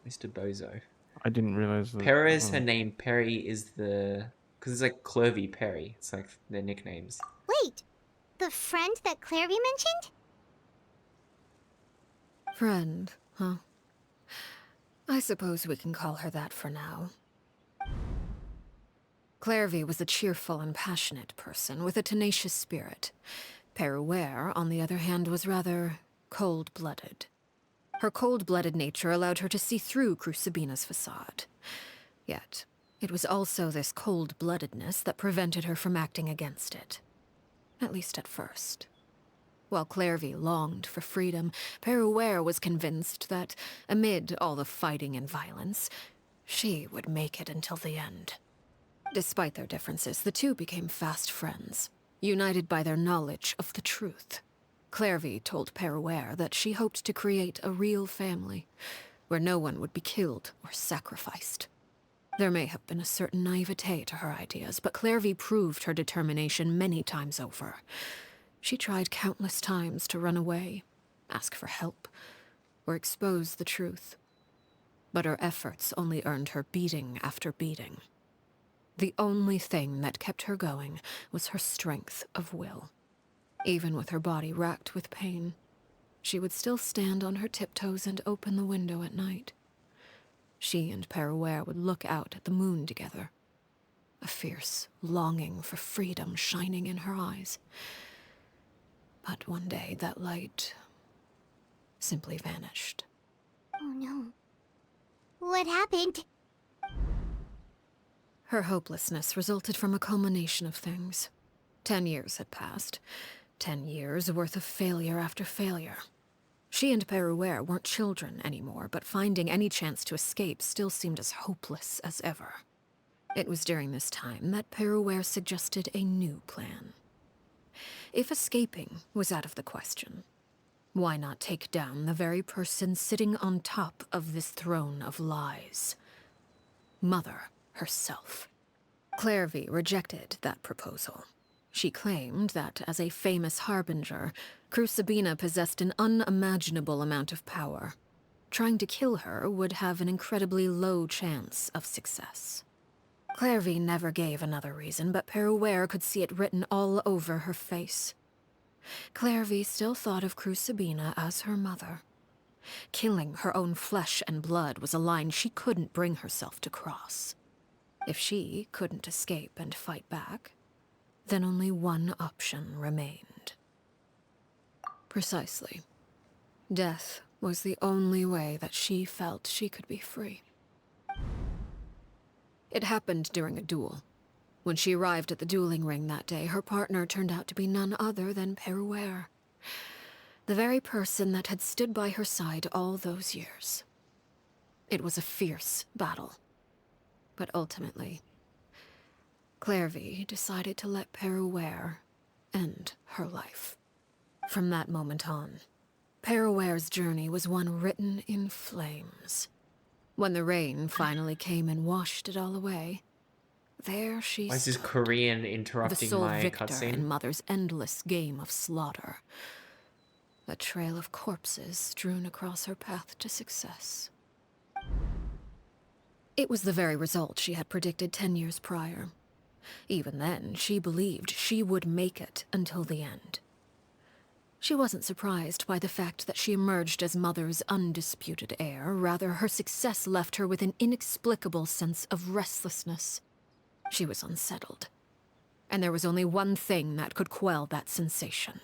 Mr. Bozo. I didn't realize that. Pera is her name. Perry is the... Because it's like Clervy Perry. It's like their nicknames. Wait, the friend that Clarevy mentioned? Friend, huh? I suppose we can call her that for now. Clarevy was a cheerful and passionate person with a tenacious spirit. Peruere, on the other hand, was rather cold-blooded. Her cold-blooded nature allowed her to see through Crucibina's facade. Yet, it was also this cold-bloodedness that prevented her from acting against it. At least at first. While Clarevy longed for freedom, Peruere was convinced that, amid all the fighting and violence, she would make it until the end. Despite their differences, the two became fast friends, united by their knowledge of the truth. Clarevy told Peruere that she hoped to create a real family, where no one would be killed or sacrificed. There may have been a certain naivete to her ideas, but Clarevy proved her determination many times over. She tried countless times to run away, ask for help, or expose the truth. But her efforts only earned her beating after beating. The only thing that kept her going was her strength of will. Even with her body racked with pain, she would still stand on her tiptoes and open the window at night. She and Peruere would look out at the moon together, a fierce longing for freedom shining in her eyes. But one day that light simply vanished. Oh no. What happened? Her hopelessness resulted from a culmination of things. 10 years had passed. 10 years worth of failure after failure. She and Peruere weren't children anymore, but finding any chance to escape still seemed as hopeless as ever. It was during this time that Peruere suggested a new plan. If escaping was out of the question, why not take down the very person sitting on top of this throne of lies? Mother herself. Clarevy rejected that proposal. She claimed that, as a famous harbinger, Crucibina possessed an unimaginable amount of power. Trying to kill her would have an incredibly low chance of success. Clarevy never gave another reason, but Peruere could see it written all over her face. Clarevy still thought of Crucibina as her mother. Killing her own flesh and blood was a line she couldn't bring herself to cross. If she couldn't escape and fight back, then only one option remained. Precisely. Death was the only way that she felt she could be free. It happened during a duel. When she arrived at the dueling ring that day, her partner turned out to be none other than Peruere. The very person that had stood by her side all those years. It was a fierce battle. But ultimately, Clarevy decided to let Peruere end her life. From that moment on, Peruere's journey was one written in flames. When the rain finally came and washed it all away, there she Why is this stood, Korean the interrupting sole my victor cutscene? in Mother's endless game of slaughter. A trail of corpses strewn across her path to success. It was the very result she had predicted 10 years prior. Even then, she believed she would make it until the end. She wasn't surprised by the fact that she emerged as Mother's undisputed heir. Rather, her success left her with an inexplicable sense of restlessness. She was unsettled. And there was only one thing that could quell that sensation.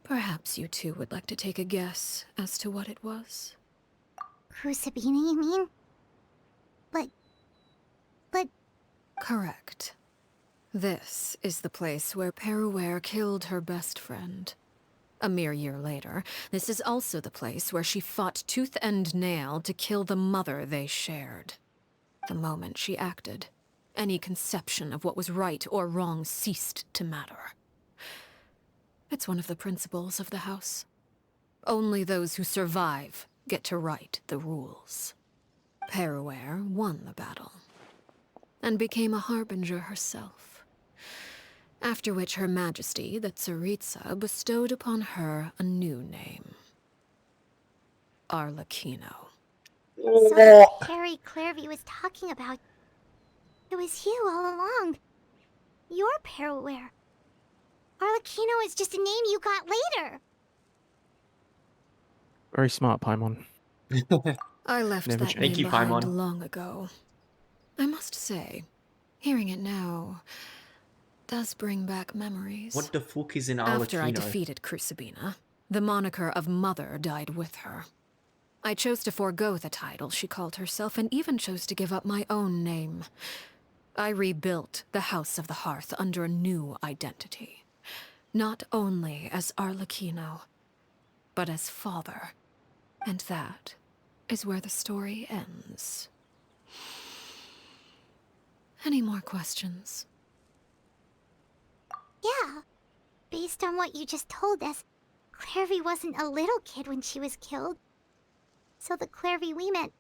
Perhaps you two would like to take a guess as to what it was? Crucibina, you mean? But... Correct. This is the place where Peruere killed her best friend. A mere year later, this is also the place where she fought tooth and nail to kill the mother they shared. The moment she acted, any conception of what was right or wrong ceased to matter. It's one of the principles of the house. Only those who survive get to write the rules. Peruere won the battle, and became a harbinger herself. After which Her Majesty, the Tsaritsa, bestowed upon her a new name. Arlecchino. So the Harry Clairvy was talking about, it was you all along. Your Parroware. Arlecchino is just a name you got later. Very smart, Paimon. I left Never that change. Thank name you, behind Paimon. long ago. I must say, hearing it now does bring back memories. What the fuck is in After I Arlecchino? defeated Crucibina, the moniker of Mother died with her. I chose to forego the title she called herself and even chose to give up my own name. I rebuilt the House of the Hearth under a new identity. Not only as Arlecchino, but as father. And that is where the story ends. Any more questions? Yeah. Based on what you just told us, Clairvy wasn't a little kid when she was killed. So the Clairvy we met,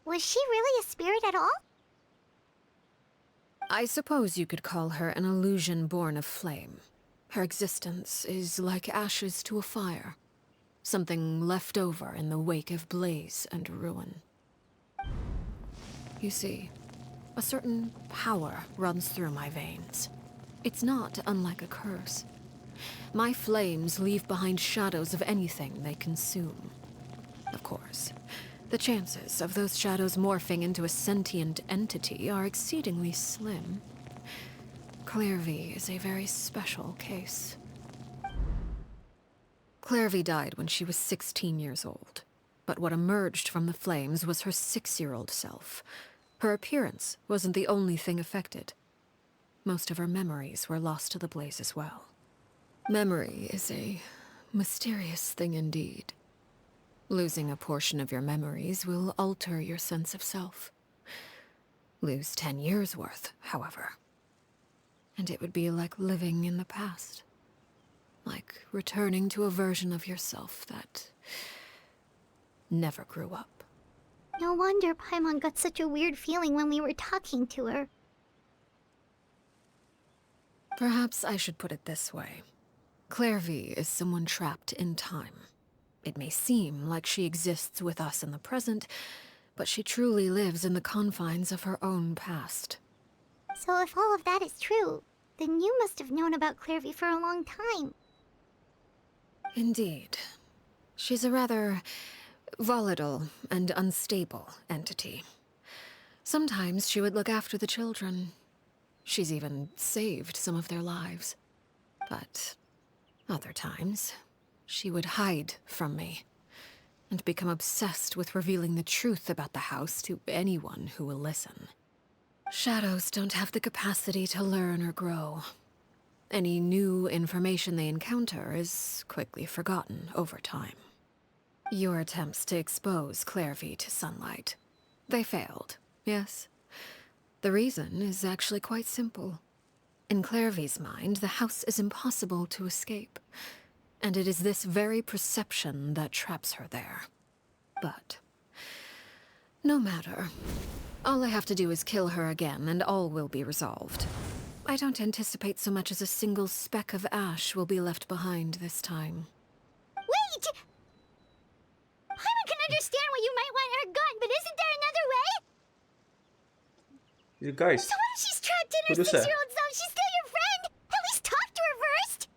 was she really a spirit at all? I suppose you could call her an illusion born of flame. Her existence is like ashes to a fire. Something left over in the wake of blaze and ruin. You see, a certain power runs through my veins. It's not unlike a curse. My flames leave behind shadows of anything they consume. Of course, the chances of those shadows morphing into a sentient entity are exceedingly slim. Clairvy is a very special case. Clairvy died when she was 16 years old, but what emerged from the flames was her 6-year-old self. Her appearance wasn't the only thing affected. Most of her memories were lost to the blaze as well. Memory is a mysterious thing indeed. Losing a portion of your memories will alter your sense of self. Lose 10 years' worth, however, and it would be like living in the past. Like returning to a version of yourself that never grew up. No wonder Paimon got such a weird feeling when we were talking to her. Perhaps I should put it this way. Clairvy is someone trapped in time. It may seem like she exists with us in the present, but she truly lives in the confines of her own past. So if all of that is true, then you must have known about Clairvy for a long time. Indeed. She's a rather volatile and unstable entity. Sometimes she would look after the children. She's even saved some of their lives. But other times, she would hide from me and become obsessed with revealing the truth about the house to anyone who will listen. Shadows don't have the capacity to learn or grow. Any new information they encounter is quickly forgotten over time. Your attempts to expose Clairvy to sunlight, they failed, yes? The reason is actually quite simple. In Clairvy's mind, the house is impossible to escape, and it is this very perception that traps her there. But no matter. All I have to do is kill her again, and all will be resolved. I don't anticipate so much as a single speck of ash will be left behind this time. Wait! Paimon can understand why you might want her gone, but isn't there another way? He's a ghost. So what if she's trapped in her Who does that? 6-year-old self? She's still your friend! At least talk to her first!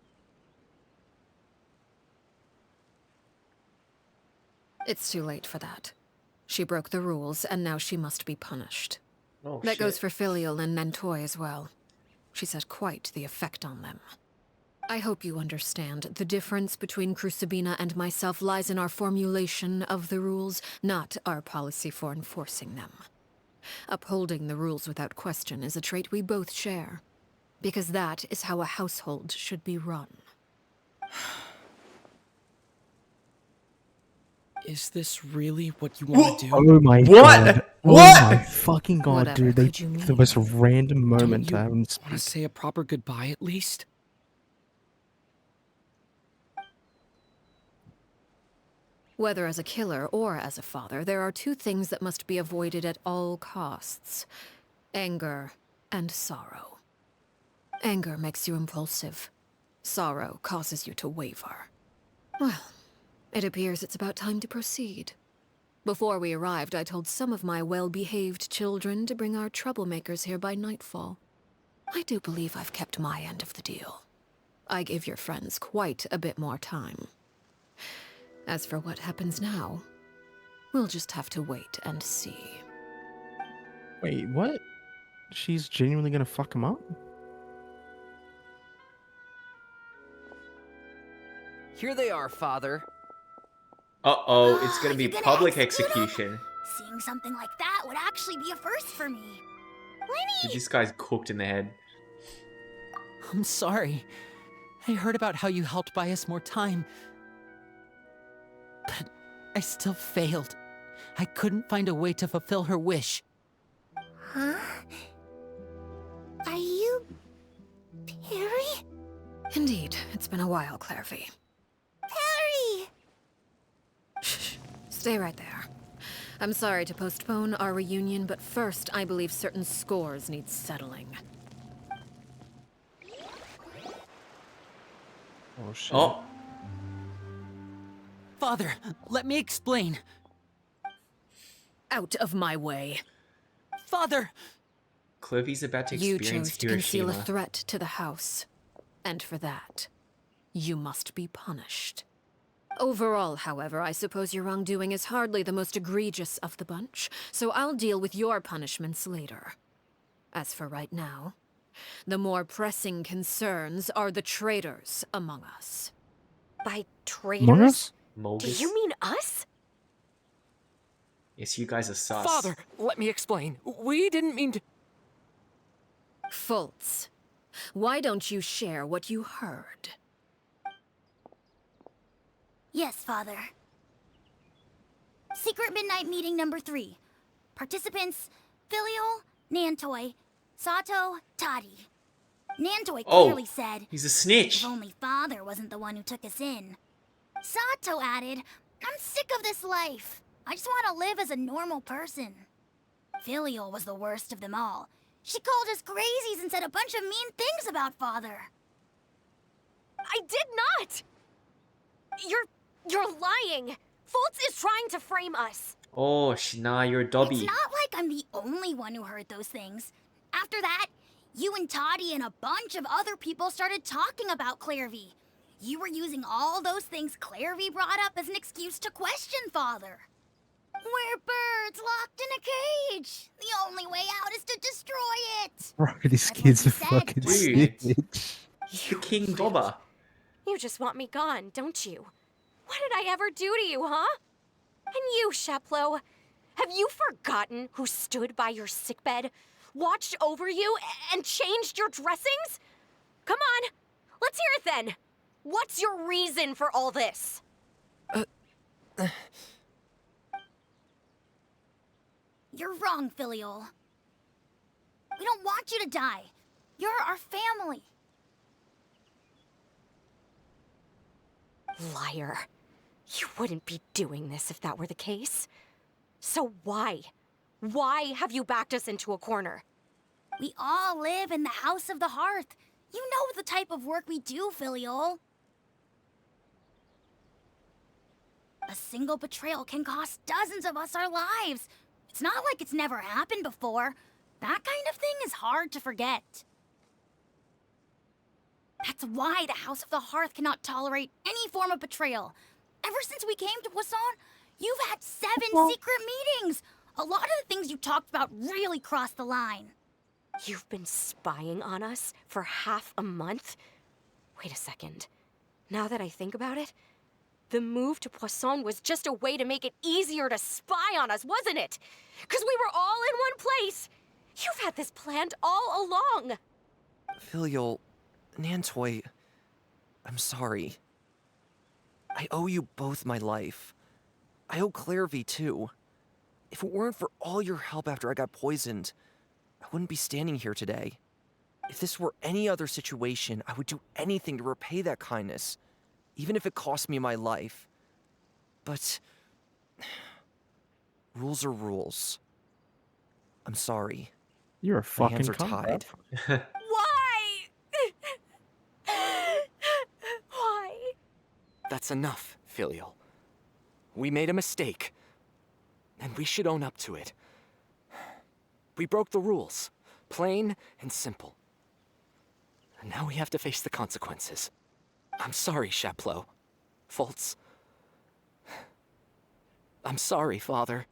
It's too late for that. She broke the rules, and now she must be punished. Oh, That shit. goes for Filial and Nantoy as well. She's had quite the effect on them. I hope you understand. The difference between Crucibina and myself lies in our formulation of the rules, not our policy for enforcing them. Upholding the rules without question is a trait we both share, because that is how a household should be run. Is this really what you want to do? Oh my What? god. What? Oh my fucking god, Whatever dude. They could you picked the most random Don't moment you to have him want to speak. say a proper goodbye at least? Whether as a killer or as a father, there are two things that must be avoided at all costs: anger and sorrow. Anger makes you impulsive. Sorrow causes you to waver. Well, it appears it's about time to proceed. Before we arrived, I told some of my well-behaved children to bring our troublemakers here by nightfall. I do believe I've kept my end of the deal. I gave your friends quite a bit more time. As for what happens now, we'll just have to wait and see. Wait, what? She's genuinely gonna fuck him up? Here they are, Father. Uh-oh, it's gonna be You're gonna public execute him? execution. Seeing something like that would actually be a first for me. Dude, Lenny! this guy's cooked in the head. I'm sorry. I heard about how you helped buy us more time. But I still failed. I couldn't find a way to fulfill her wish. Huh? Are you... Perry? Indeed, it's been a while, Clairvy. Perry! Shh. Stay right there. I'm sorry to postpone our reunion, but first, I believe certain scores need settling. Oh shit. Oh, Father, let me explain. Out of my way. Father! Clovy's about to You experience chose to conceal a Hiroshima. threat to the house. And for that, you must be punished. Overall, however, I suppose your wrongdoing is hardly the most egregious of the bunch, so I'll deal with your punishments later. As for right now, the more pressing concerns are the traitors among us. By Among traitors? Us? Do Mogus? you mean us? Yes, you guys are sus. Father, let me explain. We didn't mean to. Fultz, why don't you share what you heard? Yes, Father. Secret Midnight Meeting number 3. Participants, Filial, Nantoi, Sato, Toddy. Nantoi Oh, clearly said, he's a snitch. if only Father wasn't the one who took us in. Sato added, I'm sick of this life. I just want to live as a normal person. Filial was the worst of them all. She called us crazies and said a bunch of mean things about Father. I did not! You're lying! Fultz is trying to frame us. Oh, nah, you're a dobby. It's not like I'm the only one who heard those things. After that, you and Toddy and a bunch of other people started talking about Clairvy. You were using all those things Clairvy brought up as an excuse to question Father. We're birds locked in a cage. The only way out is to destroy it. Bro, this That's kid's a what she said. fucking Dude. snitch. He's the king dobber. You just want me gone, don't you? What did I ever do to you, huh? And you, Sheplo, have you forgotten who stood by your sickbed, watched over you, and changed your dressings? Come on, let's hear it then. What's your reason for all this? You're wrong, Filial. We don't want you to die. You're our family. Liar. You wouldn't be doing this if that were the case. So why? Why have you backed us into a corner? We all live in the House of the Hearth. You know the type of work we do, Filial. A single betrayal can cost dozens of us our lives. It's not like it's never happened before. That kind of thing is hard to forget. That's why the House of the Hearth cannot tolerate any form of betrayal. Ever since we came to Poisson, you've had 7 secret meetings. A lot of the things you talked about really crossed the line. You've been spying on us for half a month? Wait a second. Now that I think about it, the move to Poisson was just a way to make it easier to spy on us, wasn't it? Because we were all in one place. You've had this planned all along. Filial, Nantoi, I'm sorry. I owe you both my life. I owe Clairvy too. If it weren't for all your help after I got poisoned, I wouldn't be standing here today. If this were any other situation, I would do anything to repay that kindness, even if it cost me my life. But rules are rules. I'm sorry. You're a My fucking hands are cunt, bro. tied. Why? Why? That's enough, Filial. We made a mistake. and we should own up to it. We broke the rules, plain and simple. And now we have to face the consequences. I'm sorry, Chaplot. Fultz. I'm sorry, Father.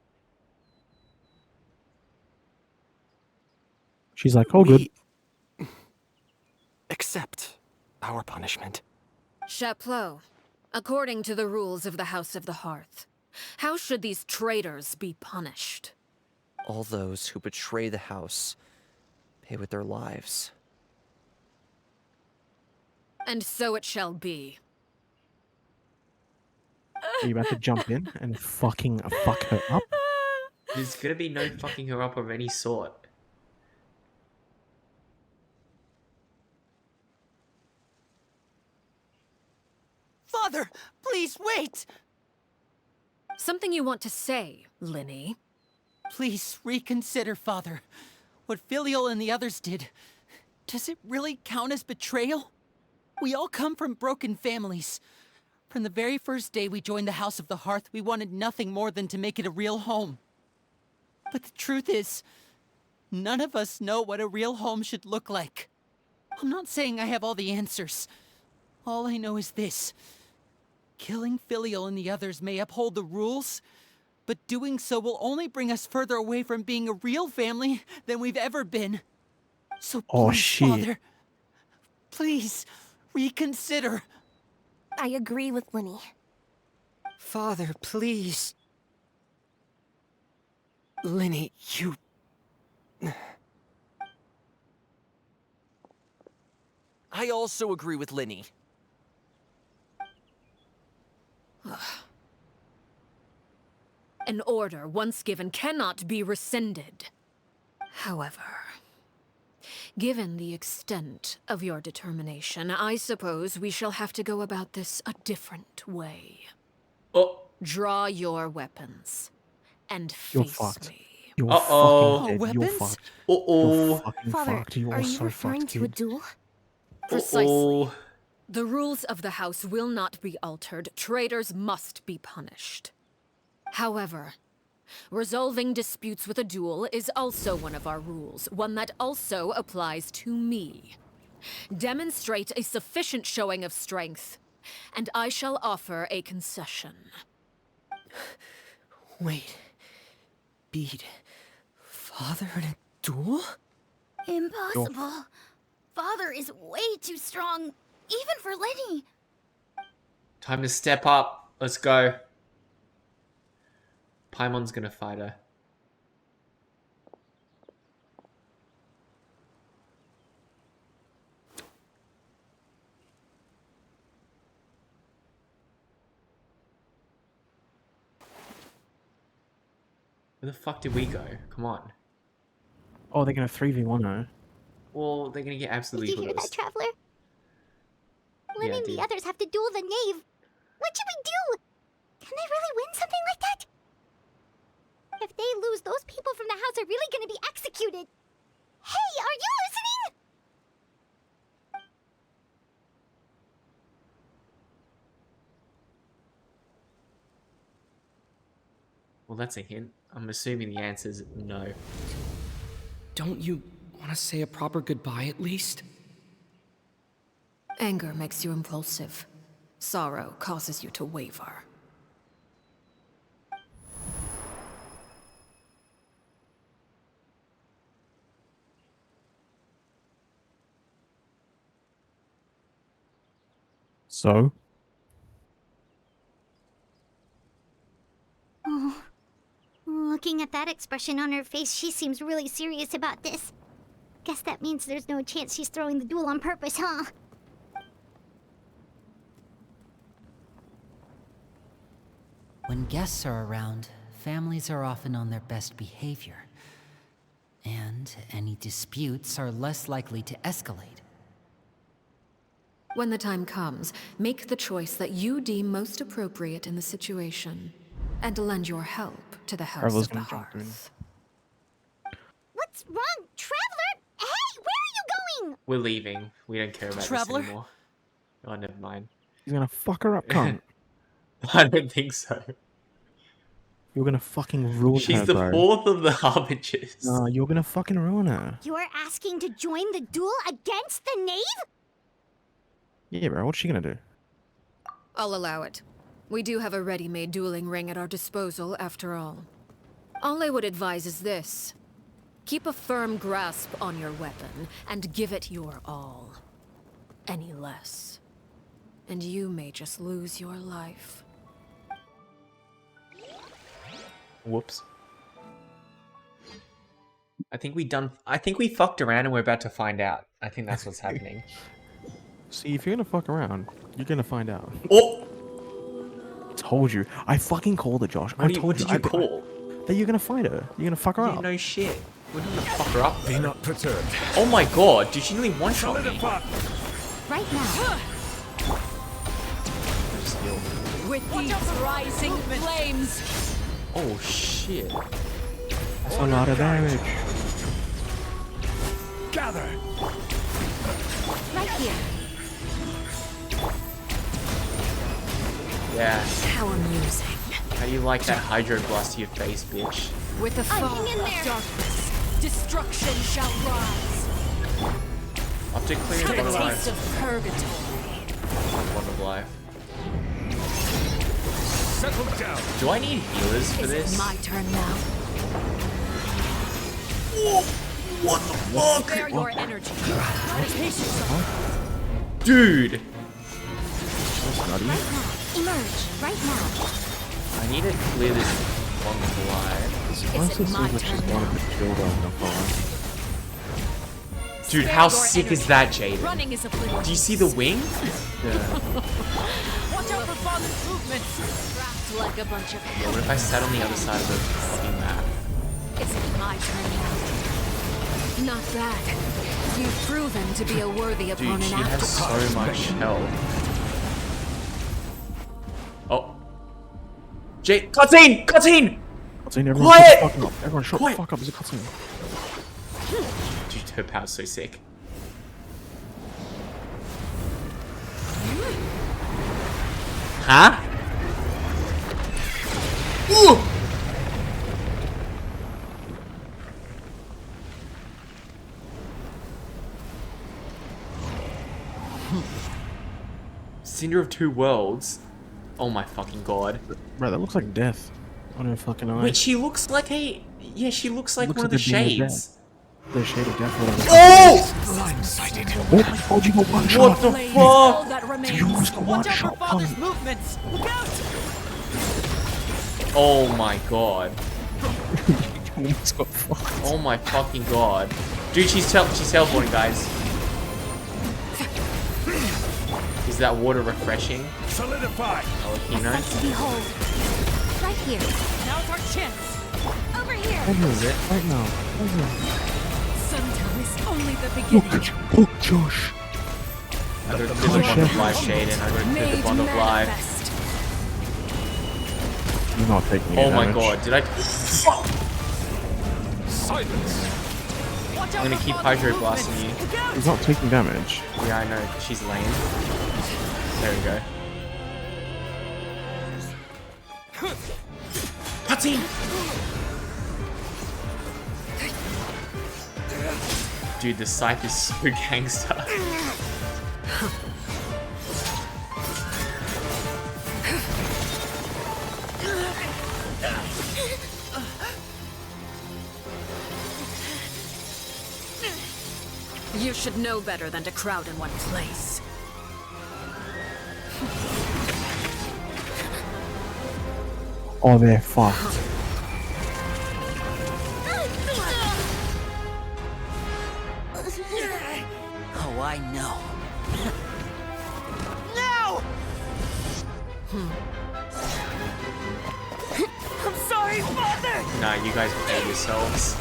She's like, oh, good. Accept our punishment. Chaplot, according to the rules of the House of the Hearth, how should these traitors be punished? All those who betray the house pay with their lives. And so it shall be. Are you about to jump in and fucking fuck her up? There's gonna be no fucking her up of any sort. Father, please wait! Something you want to say, Linny? Please reconsider, Father. What Filial and the others did, does it really count as betrayal? We all come from broken families. From the very first day we joined the House of the Hearth, we wanted nothing more than to make it a real home. But the truth is, none of us know what a real home should look like. I'm not saying I have all the answers. All I know is this. Killing Filial and the others may uphold the rules, but doing so will only bring us further away from being a real family than we've ever been. So please, Father, please, reconsider. I agree with Linny. Father, please. Linny, you... I also agree with Linny. An order once given cannot be rescinded. However, given the extent of your determination, I suppose we shall have to go about this a different way. Oh. Draw your weapons and face me. You're fucking dead. You're Weapons? fucked. Uh-oh. You're fucking Father, fucked. You are you so referring fucked, to a dude. duel? Precisely. The rules of the house will not be altered. Traitors must be punished. However, resolving disputes with a duel is also one of our rules, one that also applies to me. Demonstrate a sufficient showing of strength, and I shall offer a concession. Wait. Beat Father in a duel? Impossible. Father is way too strong, even for Lenny. Time to step up. Let's go. Paimon's gonna fight her. Where the fuck did we go? Come on. Oh, they're gonna 3v1 her. Well, they're gonna get absolutely Did you hear that, roasted. Traveler? Lenny and the others have to duel the knave. What should we do? Can they really win something like that? If they lose, those people from the house are really gonna be executed. Hey, are you listening? Well, that's a hint. I'm assuming the answer's no. Don't you want to say a proper goodbye at least? Anger makes you impulsive. Sorrow causes you to waver. So? Oh, looking at that expression on her face, she seems really serious about this. Guess that means there's no chance she's throwing the duel on purpose, huh? When guests are around, families are often on their best behavior. And any disputes are less likely to escalate. When the time comes, make the choice that you deem most appropriate in the situation, and lend your help to the House of the Hearth. What's wrong, Traveler? Hey, where are you going? We're leaving. We don't care about Traveler? this anymore. Oh, never mind. He's gonna fuck her up, cunt. I don't think so. You're gonna fucking ruin She's her, the bro. fourth of the Harbingers. No, you're gonna fucking ruin her. You're asking to join the duel against the knave? Yeah, bro. What's she gonna do? I'll allow it. We do have a ready-made dueling ring at our disposal, after all. All I would advise is this. Keep a firm grasp on your weapon, and give it your all. Any less, and you may just lose your life. Whoops. I think we fucked around and we're about to find out. I think that's what's happening. See, if you're gonna fuck around, you're gonna find out. Oh! Told you. I fucking called it, Josh. What did you call? That you're gonna fight her. You're gonna fuck her Yeah, up. no shit. We're gonna fuck her up. Be not perturbed. Oh my god, dude, she nearly one-shot me. Right now. With these rising flames. Oh shit. That's a lot of damage. Gather. Right here. Yeah. How amusing. How do you like that hydro blast to your face, bitch? With the fall hang in of there. darkness, destruction shall rise. After clearing Have Bond a of taste Life. of purgatory. Bond of Life. Settle down. Do I need healers for Is this? it my turn now? What the fuck? Spare your energy. Pace yourself. Dude! That's nutty. Emerge. Right now. I need to clear this Bond of Life. Honestly, it seems my like she's turn wanted now? to kill them. Not gonna lie. Dude, Spare how your sick is energy. that, Jaden? Running is a little. Do you see the wing? Yeah. Watch out for father's movements. Trapped like a bunch of. Yeah, what if I sat on the other side of the fucking map? Is it my turn now? Not bad. You've proven to be a worthy Dude, opponent she after has so much health. Oh. Cutscene! Cutscene! Cutscene, everyone Quiet! shut the fuck up. Everyone shut Quiet. the fuck up. It's a cutscene. Dude, her power's so sick. Huh? Ooh! Cinder of Two Worlds. Oh my fucking god. Bro, that looks like death on her fucking eye. Wait, she looks like a... Yeah, she looks like Looks one of like the a demon of shades. death. The shade of death. Whatever. Oh! Oh, oh, you got one shot. What the fuck? That remains. You almost got one Watch out for shot. father's Come. movements. Look out! Oh my god. You almost got fucked. Oh my fucking god. Dude, she's teleporting, guys. Is that water refreshing? Solidify. Arlecchino? Sight to behold. Right here. Now's our chance. Over here. Right now. Right now. Right now. Sundown is only the beginning. Look, Josh. I gotta clear the Bond of Life, Shaden. I gotta clear the Made Bond of Life. manifest. You're not taking Oh any my damage. god, did I... Silence. Watch out I'm gonna for keep father's hydro blasting you. movements. Look out! He's not taking damage. Yeah, I know. She's lame. There we go. Cutscene! Dude, the scythe is so gangster. You should know better than to crowd in one place. Oh, they're fucked. Oh, I know. I'm sorry, father! Nah, you guys play yourselves.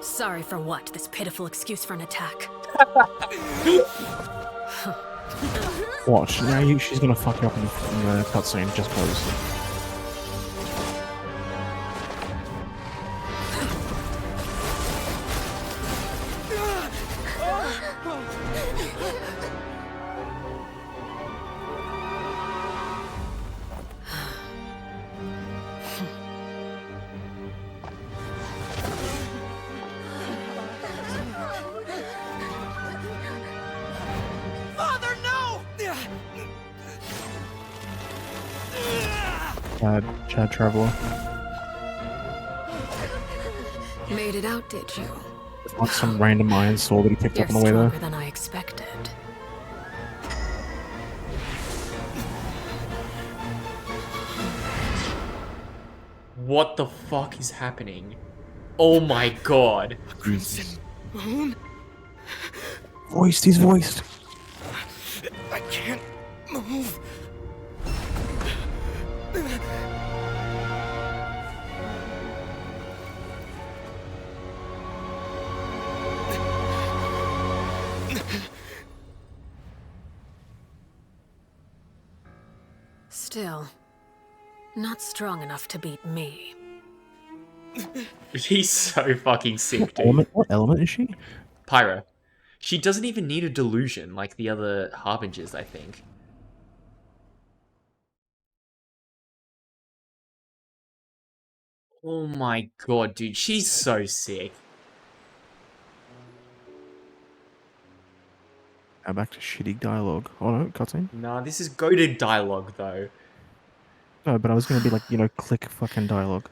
Sorry for what? This pitiful excuse for an attack. Watch. Now she's gonna fuck you up in the cutscene just cause. Chad Traveler. Made it out, did you? It's not some random iron sword that he picked You're up on the way there. stronger than I expected. What the fuck is happening? Oh my god. Jesus. Moon? Voiced, he's voiced. I can't move. Still, not strong enough to beat me. He's so fucking sick, dude. What element is she? Pyro. She doesn't even need a delusion like the other Harbingers, I think. Oh my god, dude. She's so sick. Now back to shitty dialogue. Oh no, cutscene. Nah, this is goated dialogue, though. No, but I was gonna be like, you know, click fucking dialogue.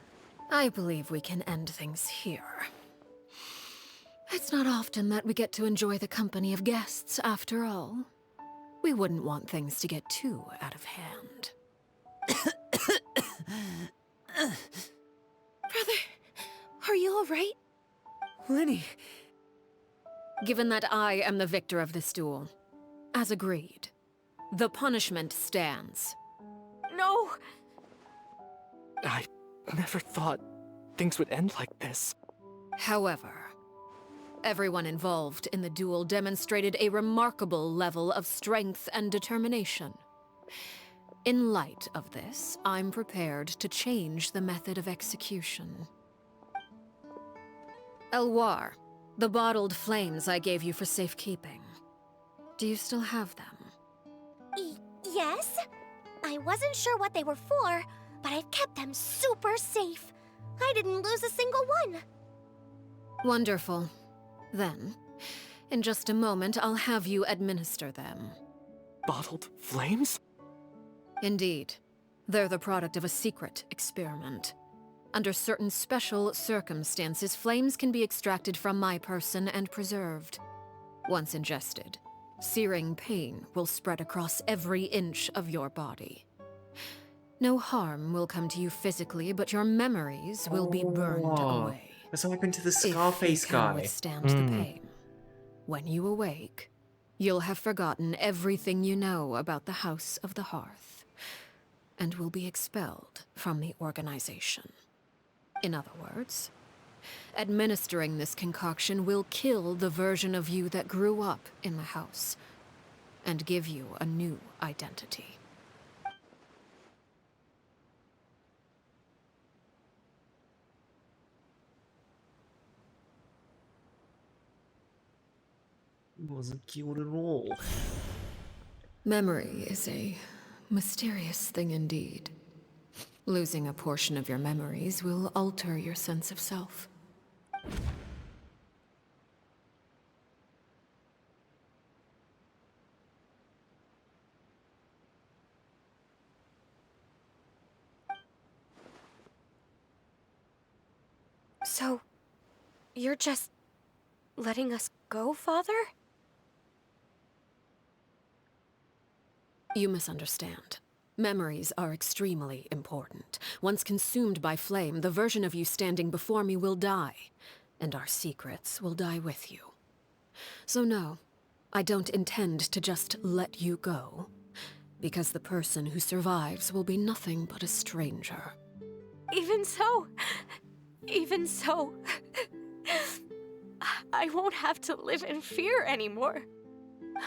I believe we can end things here. It's not often that we get to enjoy the company of guests, after all. We wouldn't want things to get too out of hand. Brother, are you alright? Lenny. Given that I am the victor of this duel, as agreed, the punishment stands. No! I never thought things would end like this. However, everyone involved in the duel demonstrated a remarkable level of strength and determination. In light of this, I'm prepared to change the method of execution. Elwar, the bottled flames I gave you for safekeeping. Do you still have them? Yes? I wasn't sure what they were for, but I've kept them super safe. I didn't lose a single one. Wonderful. Then, in just a moment, I'll have you administer them. Bottled flames? Indeed. They're the product of a secret experiment. Under certain special circumstances, flames can be extracted from my person and preserved. Once ingested, searing pain will spread across every inch of your body. No harm will come to you physically, but your memories will be burned away. That's what happened to the Scarface if you can guy. withstand the pain. When you awake, you'll have forgotten everything you know about the House of the Hearth, and will be expelled from the organization. In other words, administering this concoction will kill the version of you that grew up in the house, and give you a new identity. He wasn't cute at all. Memory is a mysterious thing indeed. Losing a portion of your memories will alter your sense of self. So, you're just letting us go, Father? You misunderstand. Memories are extremely important. Once consumed by flame, the version of you standing before me will die, and our secrets will die with you. So no, I don't intend to just let you go, because the person who survives will be nothing but a stranger. Even so, I won't have to live in fear anymore.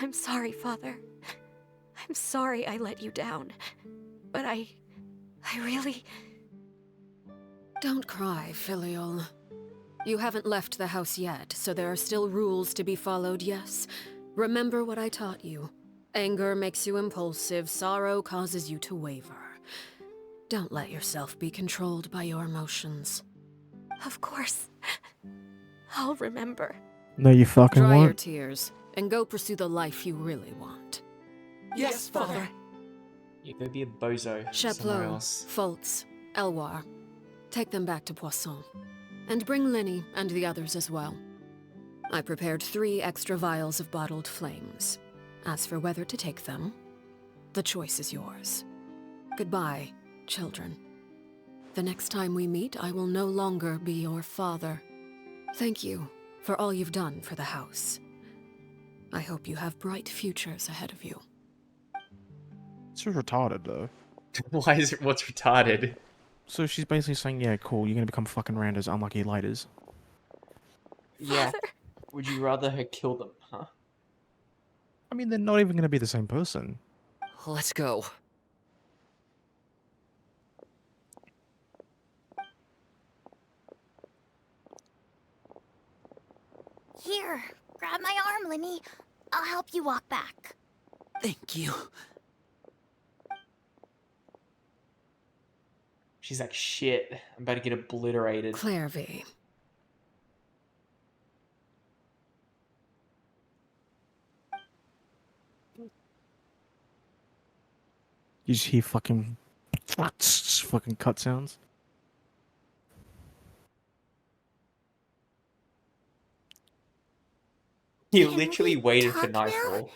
I'm sorry, Father. I'm sorry I let you down. But I really... Don't cry, Filial. You haven't left the house yet, so there are still rules to be followed, yes? Remember what I taught you. Anger makes you impulsive, sorrow causes you to waver. Don't let yourself be controlled by your emotions. Of course. I'll remember. No, you fucking Dry your won't. tears, and go pursue the life you really want. Yes, Father. You go be a bozo somewhere Chaplot, else. Foltz, Elwar. Take them back to Poisson. And bring Lenny and the others as well. I prepared 3 extra vials of bottled flames. As for whether to take them, the choice is yours. Goodbye, children. The next time we meet, I will no longer be your father. Thank you for all you've done for the house. I hope you have bright futures ahead of you. It's retarded, though. Why is it? What's retarded? So she's basically saying, yeah, cool, you're gonna become fucking Randa's unlucky lighters. Yeah. Would you rather her kill them, huh? I mean, they're not even gonna be the same person. Let's go. Here, grab my arm, Lenny. I'll help you walk back. Thank you. She's like, shit, I'm about to get obliterated. Claire V. You just hear fucking cut sounds. You Can literally we waited for talk now? nightfall.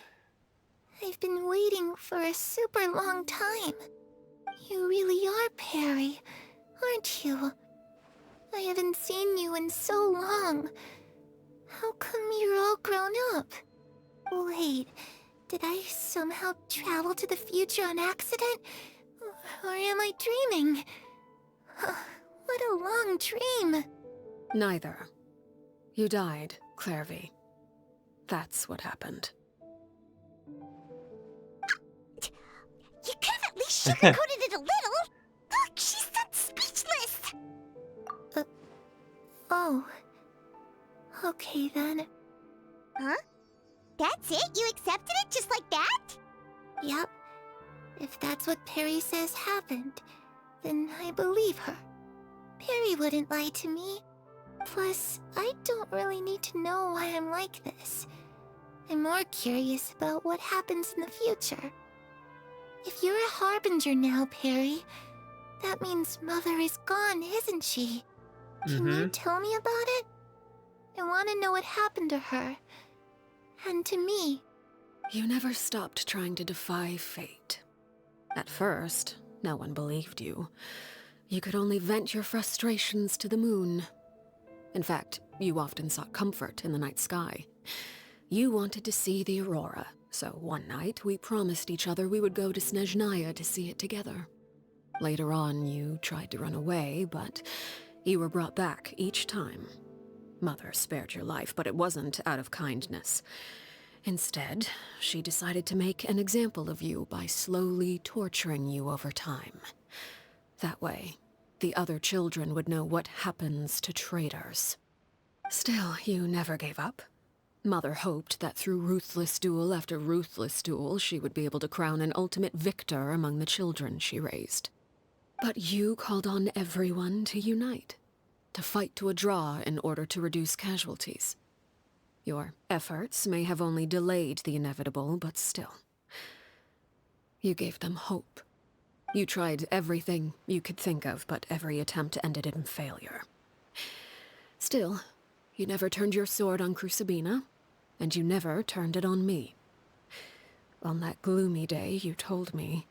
I've been waiting for a super long time. You really are Perry, aren't you? I haven't seen you in so long. How come you're all grown up? Wait, did I somehow travel to the future on accident? Or am I dreaming? What a long dream. Neither. You died, Claire V. That's what happened. You could have at least sugarcoated it a little. Look, she's that speechless. Oh. Okay then. Huh? That's it? You accepted it just like that? Yep. If that's what Perry says happened, then I believe her. Perry wouldn't lie to me. Plus, I don't really need to know why I'm like this. I'm more curious about what happens in the future. If you're a harbinger now, Perry, that means Mother is gone, isn't she? Can you tell me about it? I want to know what happened to her. And to me. You never stopped trying to defy fate. At first, no one believed you. You could only vent your frustrations to the moon. In fact, you often sought comfort in the night sky. You wanted to see the aurora, so one night we promised each other we would go to Snezhnaya to see it together. Later on, you tried to run away, but you were brought back each time. Mother spared your life, but it wasn't out of kindness. Instead, she decided to make an example of you by slowly torturing you over time. That way, the other children would know what happens to traitors. Still, you never gave up. Mother hoped that through ruthless duel after ruthless duel, she would be able to crown an ultimate victor among the children she raised. But you called on everyone to unite, to fight to a draw in order to reduce casualties. Your efforts may have only delayed the inevitable, but still. You gave them hope. You tried everything you could think of, but every attempt ended in failure. Still, you never turned your sword on Crucibina, and you never turned it on me. On that gloomy day, you told me,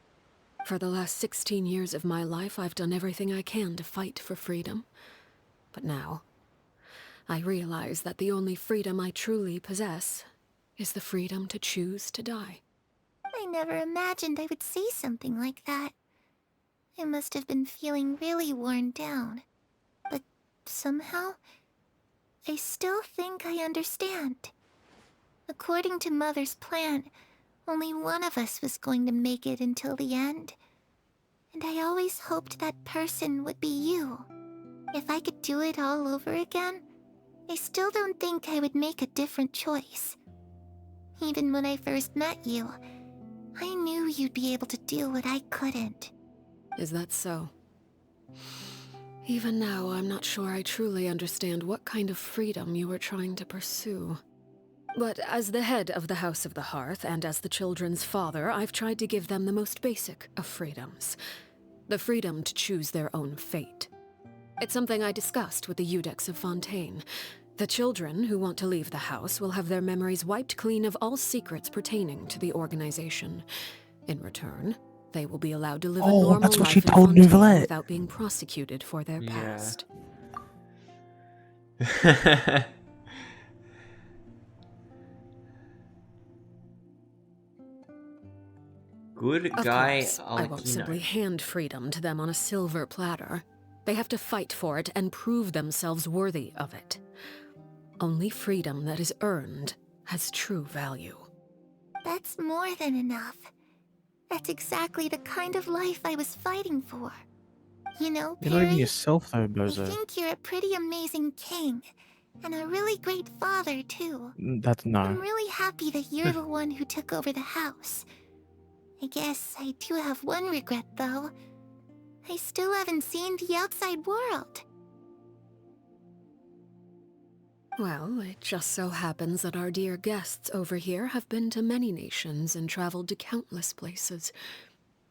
"For the last 16 years of my life, I've done everything I can to fight for freedom. But now, I realize that the only freedom I truly possess is the freedom to choose to die." I never imagined I would say something like that. I must have been feeling really worn down. But somehow, I still think I understand. According to Mother's plan, only one of us was going to make it until the end. And I always hoped that person would be you. If I could do it all over again, I still don't think I would make a different choice. Even when I first met you, I knew you'd be able to do what I couldn't. Is that so? Even now, I'm not sure I truly understand what kind of freedom you were trying to pursue. But as the head of the House of the Hearth and as the children's father, I've tried to give them the most basic of freedoms. The freedom to choose their own fate. It's something I discussed with the Eudex of Fontaine. The children who want to leave the house will have their memories wiped clean of all secrets pertaining to the organization. In return, they will be allowed to live a normal that's what life she in told Fontaine Nouvellette. without being prosecuted for their past. Good Of guy course, I won't simply Arlecchino. hand freedom to them on a silver platter. They have to fight for it and prove themselves worthy of it. Only freedom that is earned has true value. That's more than enough. That's exactly the kind of life I was fighting for. You know, You're not even Perry, yourself though, I Bozo. think you're a pretty amazing king. And a really great father, too. That's no. I'm really happy that you're the one who took over the house. I guess I do have one regret, though. I still haven't seen the outside world. Well, it just so happens that our dear guests over here have been to many nations and traveled to countless places.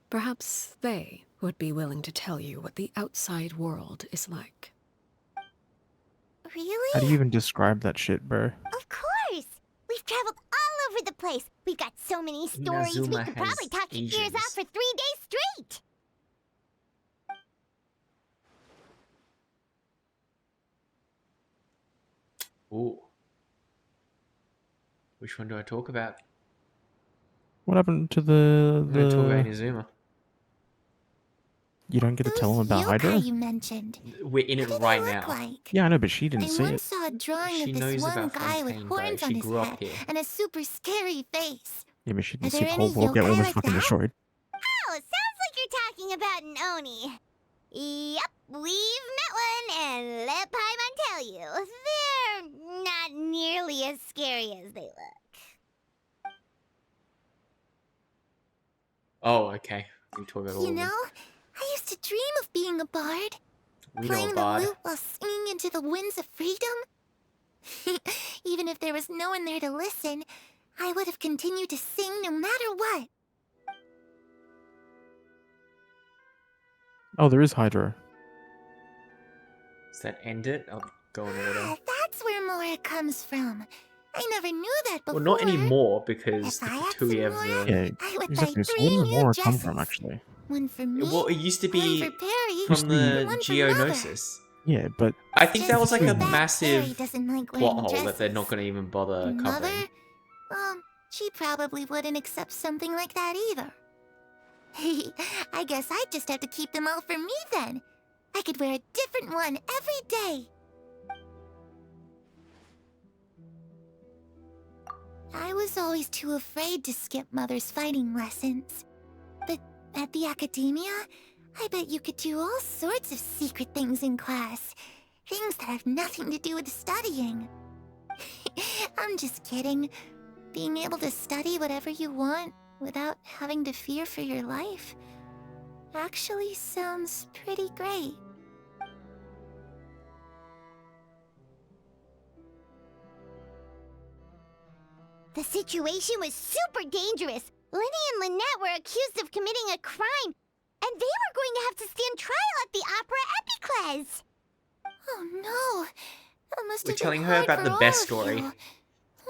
Perhaps they would be willing to tell you what the outside world is like. Really? How do you even describe that shit, bro? Of course! We've traveled all over the place. We've got so many stories, we Inazuma could has probably talk your ears out Asians. for 3 days straight! Ooh. Which one do I talk about? What happened to I'm gonna talk about the? Inazuma. You don't get to tell him about Yokai Hydra? you mentioned. We're in it What did right they look now. like? Yeah, I know, but she didn't I see it. once saw a drawing She of this knows one about guy with Fontaine, bro. horns She on his grew up head here. and a super scary face. Yeah, but she Are didn't see there the any whole world get yokai almost like fucking that? destroyed. Oh, sounds like you're talking about an Oni. Yep, we've met one, and let Paimon tell you, they're not nearly as scary as they look. Oh, okay. We talk about all You of know, them. I used to dream of being a bard. We know Playing a the bard. lute while singing into the winds of freedom. Even if there was no one there to listen, I would have continued to sing no matter what. Oh, there is Hydra. Does that end it? I'll go in order. Ah, that's where more comes from. I never knew that before. Well, not anymore because If the I had Fatui some have more, the. Yeah, I would exactly. buy So 3 where did the new Mora come dresses. from, actually? One for me, Well, it used to be one for Perry, from the one for Geonosis. Yeah, but I think that was like a Just too bad Perry massive doesn't like plot wearing hole that they're not dresses. going to even bother And Mother, covering. she probably wouldn't accept something like that either. I guess I'd just have to keep them all for me then. I could wear a different one every day. I was always too afraid to skip Mother's fighting lessons. But at the academia, I bet you could do all sorts of secret things in class. Things that have nothing to do with studying. I'm just kidding. Being able to study whatever you want without having to fear for your life actually sounds pretty great. The situation was super dangerous. Lenny and Lynette were accused of committing a crime, and they were going to have to stand trial at the Opera Epicles. Oh no! That must We're have telling been her hard about for the all best of story. you.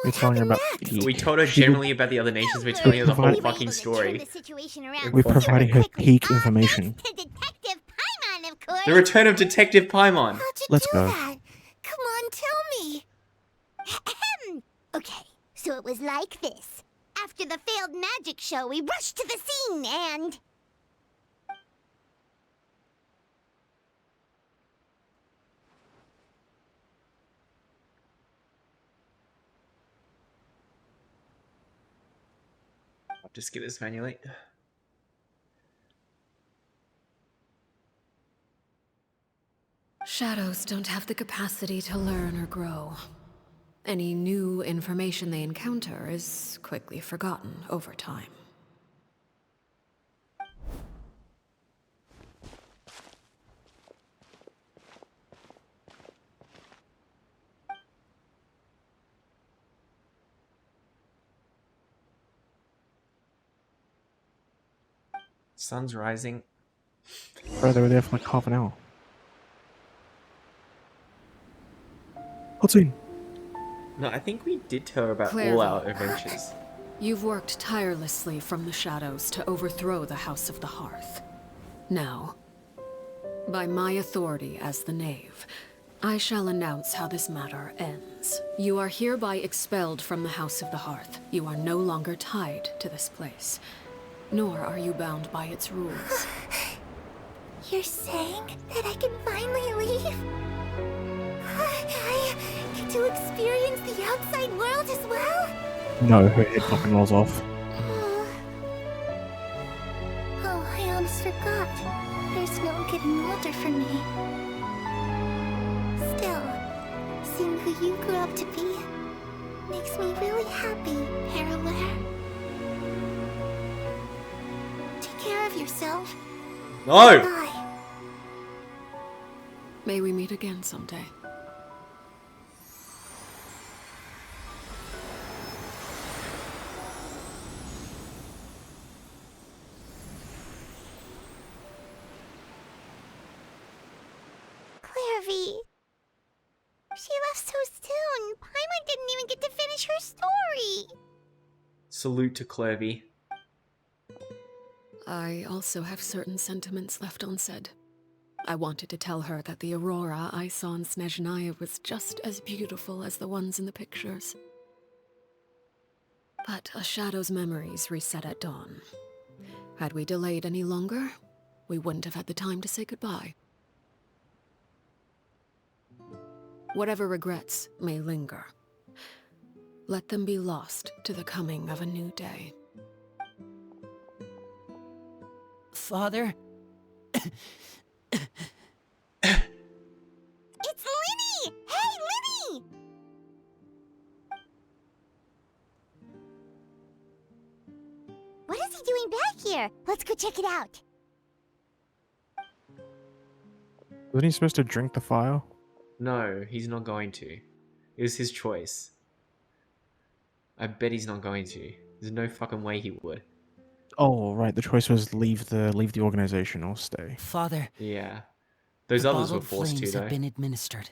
we're telling her about We told her she did- generally about the other nations. We're telling her the whole provided- fucking story. The situation around We're Super providing her quickly. peak All information. thanks to Detective Paimon, of course. The return of Detective Paimon. How'd you Let's do go. that? Come on, tell me. Okay, so it was like this. After the failed magic show, we rushed to the scene and... I'll just get this manually. Shadows don't have the capacity to learn or grow. Any new information they encounter is quickly forgotten over time. Sun's rising. Bro, they were there for like half an hour. Hot scene. No, I think we did tell her about all Clairvaux. our adventures. You've worked tirelessly from the shadows to overthrow the House of the Hearth. Now, by my authority as the Knave, I shall announce how this matter ends. You are hereby expelled from the House of the Hearth. You are no longer tied to this place, nor are you bound by its rules. You're saying that I can finally leave? I get to experience the outside world as well? No, her head fucking rolls off. Oh, I almost forgot. There's no getting older for me. Still, seeing who you grew up to be makes me really happy, Parallel. Take care of yourself. No! Bye. May we meet again someday. Clairvy. She left so soon. Paimon didn't even get to finish her story. Salute to Clervy. I also have certain sentiments left unsaid. I wanted to tell her that the aurora I saw in Snezhnaya was just as beautiful as the ones in the pictures. But a shadow's memories reset at dawn. Had we delayed any longer, we wouldn't have had the time to say goodbye. Whatever regrets may linger, let them be lost to the coming of a new day. Father? It's Linny! Hey, Linny! What is he doing back here? Let's go check it out. Wasn't he supposed to drink the fire? No, he's not going to. It was his choice. I bet he's not going to. There's no fucking way he would. Oh, right. The choice was leave the organization or stay. Father, Yeah. Those the others were bottled forced to, flames though. have been administered.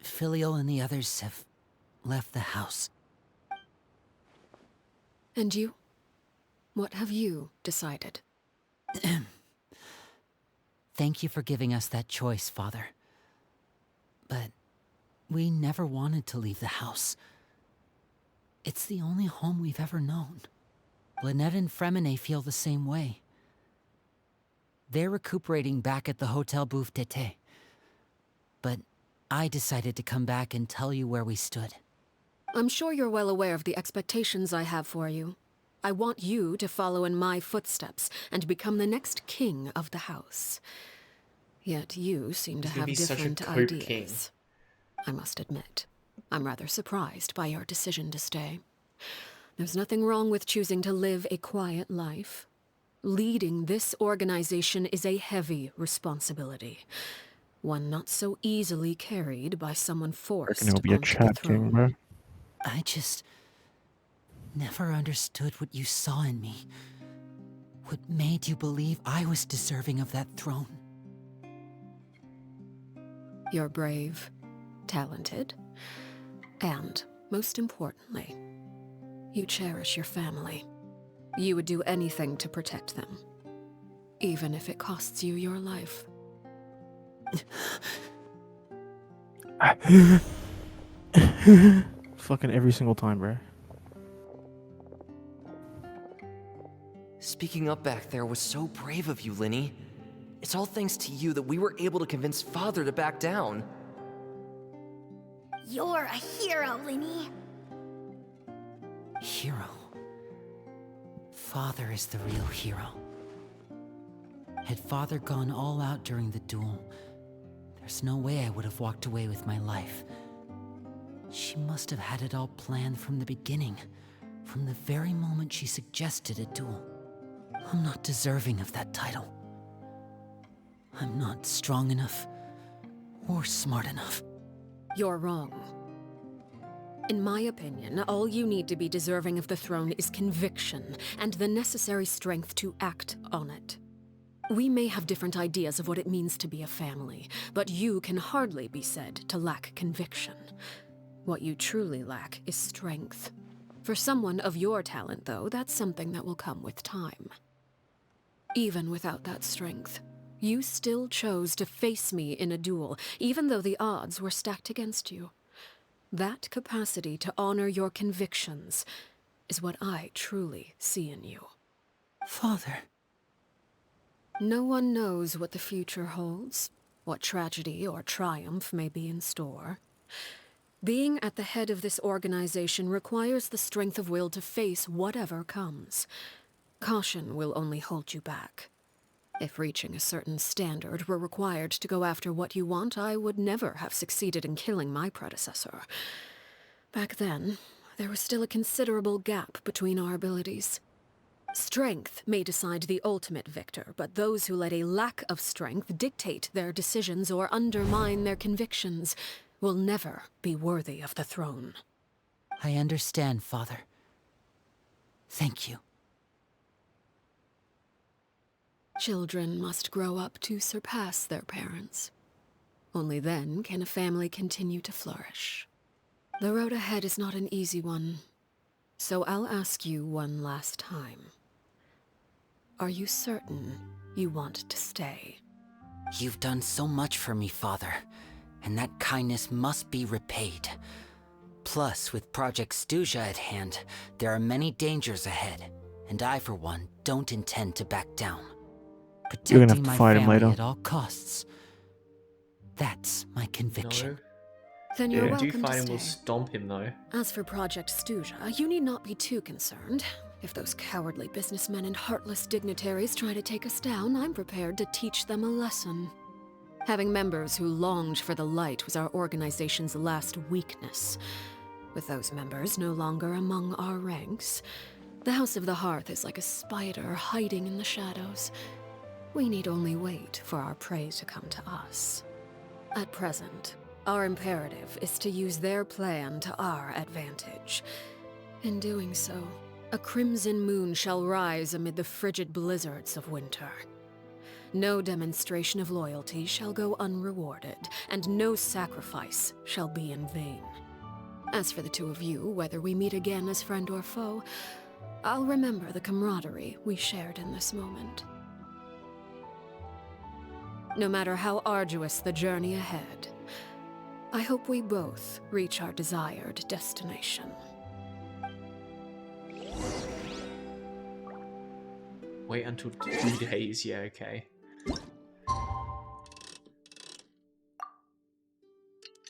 Filial and the others have left the house. And you? What have you decided? Thank you for giving us that choice, Father. But we never wanted to leave the house. It's the only home we've ever known. Lynette and Fremine feel the same way. They're recuperating back at the Hotel Bouffe d'été. But I decided to come back and tell you where we stood. I'm sure you're well aware of the expectations I have for you. I want you to follow in my footsteps and become the next king of the house. Yet you seem to He's gonna have be such a different cope ideas. king. I must admit, I'm rather surprised by your decision to stay. There's nothing wrong with choosing to live a quiet life. Leading this organization is a heavy responsibility. One not so easily carried by someone I forced reckon it'll be a onto the chat king, throne. bro. I just never understood what you saw in me. What made you believe I was deserving of that throne? You're brave, talented, and, most importantly, you cherish your family. You would do anything to protect them, even if it costs you your life. Fucking every single time, bro. Speaking up back there was so brave of you, Linny. It's all thanks to you that we were able to convince Father to back down. You're a hero, Linny. Hero. Father is the real hero. Had Father gone all out during the duel, there's no way I would have walked away with my life. She must have had it all planned from the beginning, from the very moment she suggested a duel. I'm not deserving of that title. I'm not strong enough or smart enough. You're wrong. In my opinion, all you need to be deserving of the throne is conviction and the necessary strength to act on it. We may have different ideas of what it means to be a family, but you can hardly be said to lack conviction. What you truly lack is strength. For someone of your talent, though, that's something that will come with time. Even without that strength, you still chose to face me in a duel, even though the odds were stacked against you. That capacity to honor your convictions is what I truly see in you. Father. No one knows what the future holds, what tragedy or triumph may be in store. Being at the head of this organization requires the strength of will to face whatever comes. Caution will only hold you back. If reaching a certain standard were required to go after what you want, I would never have succeeded in killing my predecessor. Back then, there was still a considerable gap between our abilities. Strength may decide the ultimate victor, but those who let a lack of strength dictate their decisions or undermine their convictions will never be worthy of the throne. I understand, Father. Thank you. Children must grow up to surpass their parents. Only then can a family continue to flourish. The road ahead is not an easy one, so I'll ask you one last time. Are you certain you want to stay? You've done so much for me, Father, and that kindness must be repaid. Plus, with Project Stuja at hand, there are many dangers ahead, and I, for one, don't intend to back down. You're gonna have Protecting to my fight him family later. at all costs. That's my conviction. No. Then you're If you do welcome fight to him, we'll stay. stomp him though. As for Project Stuja, you need not be too concerned. If those cowardly businessmen and heartless dignitaries try to take us down, I'm prepared to teach them a lesson. Having members who longed for the light was our organization's last weakness. With those members no longer among our ranks, the House of the Hearth is like a spider hiding in the shadows. We need only wait for our prey to come to us. At present, our imperative is to use their plan to our advantage. In doing so, a crimson moon shall rise amid the frigid blizzards of winter. No demonstration of loyalty shall go unrewarded, and no sacrifice shall be in vain. As for the two of you, whether we meet again as friend or foe, I'll remember the camaraderie we shared in this moment. No matter how arduous the journey ahead, I hope we both reach our desired destination. Wait until 2 days, yeah, okay.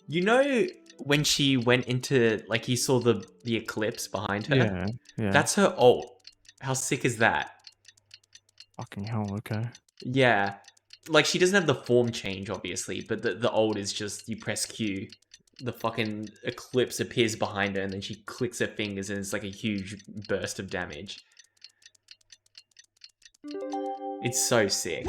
You know when she went into, like, you saw the eclipse behind her? Yeah, yeah. That's her ult. How sick is that? Fucking hell, okay. Yeah. Like, she doesn't have the form change, obviously, but the ult is just, you press Q, the fucking eclipse appears behind her, and then she clicks her fingers, and it's like a huge burst of damage. It's so sick.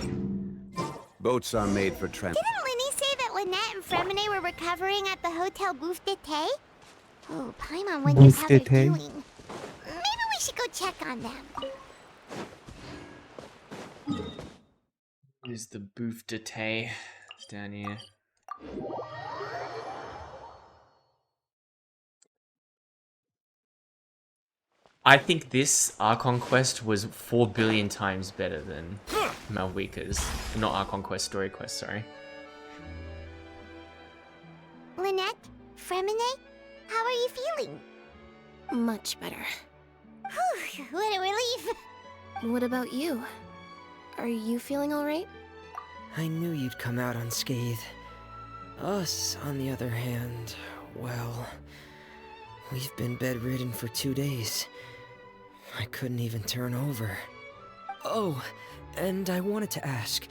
Boats are made for transport. Didn't Linny say that Lynette and Fremine were recovering at the Hotel Bouffe d'été? Oh, Paimon wonders how they're doing. Maybe we should go check on them. Is the Bouffe d'été down here? I think this Archon quest was 4 billion times better than Malvika's. Not Archon quest, Story quest, sorry. Lynette? Fremine? How are you feeling? Much better. Whew, what a relief. What about you? Are you feeling alright? I knew you'd come out unscathed. Us, on the other hand, well, we've been bedridden for 2 days. I couldn't even turn over. Oh, and I wanted to ask,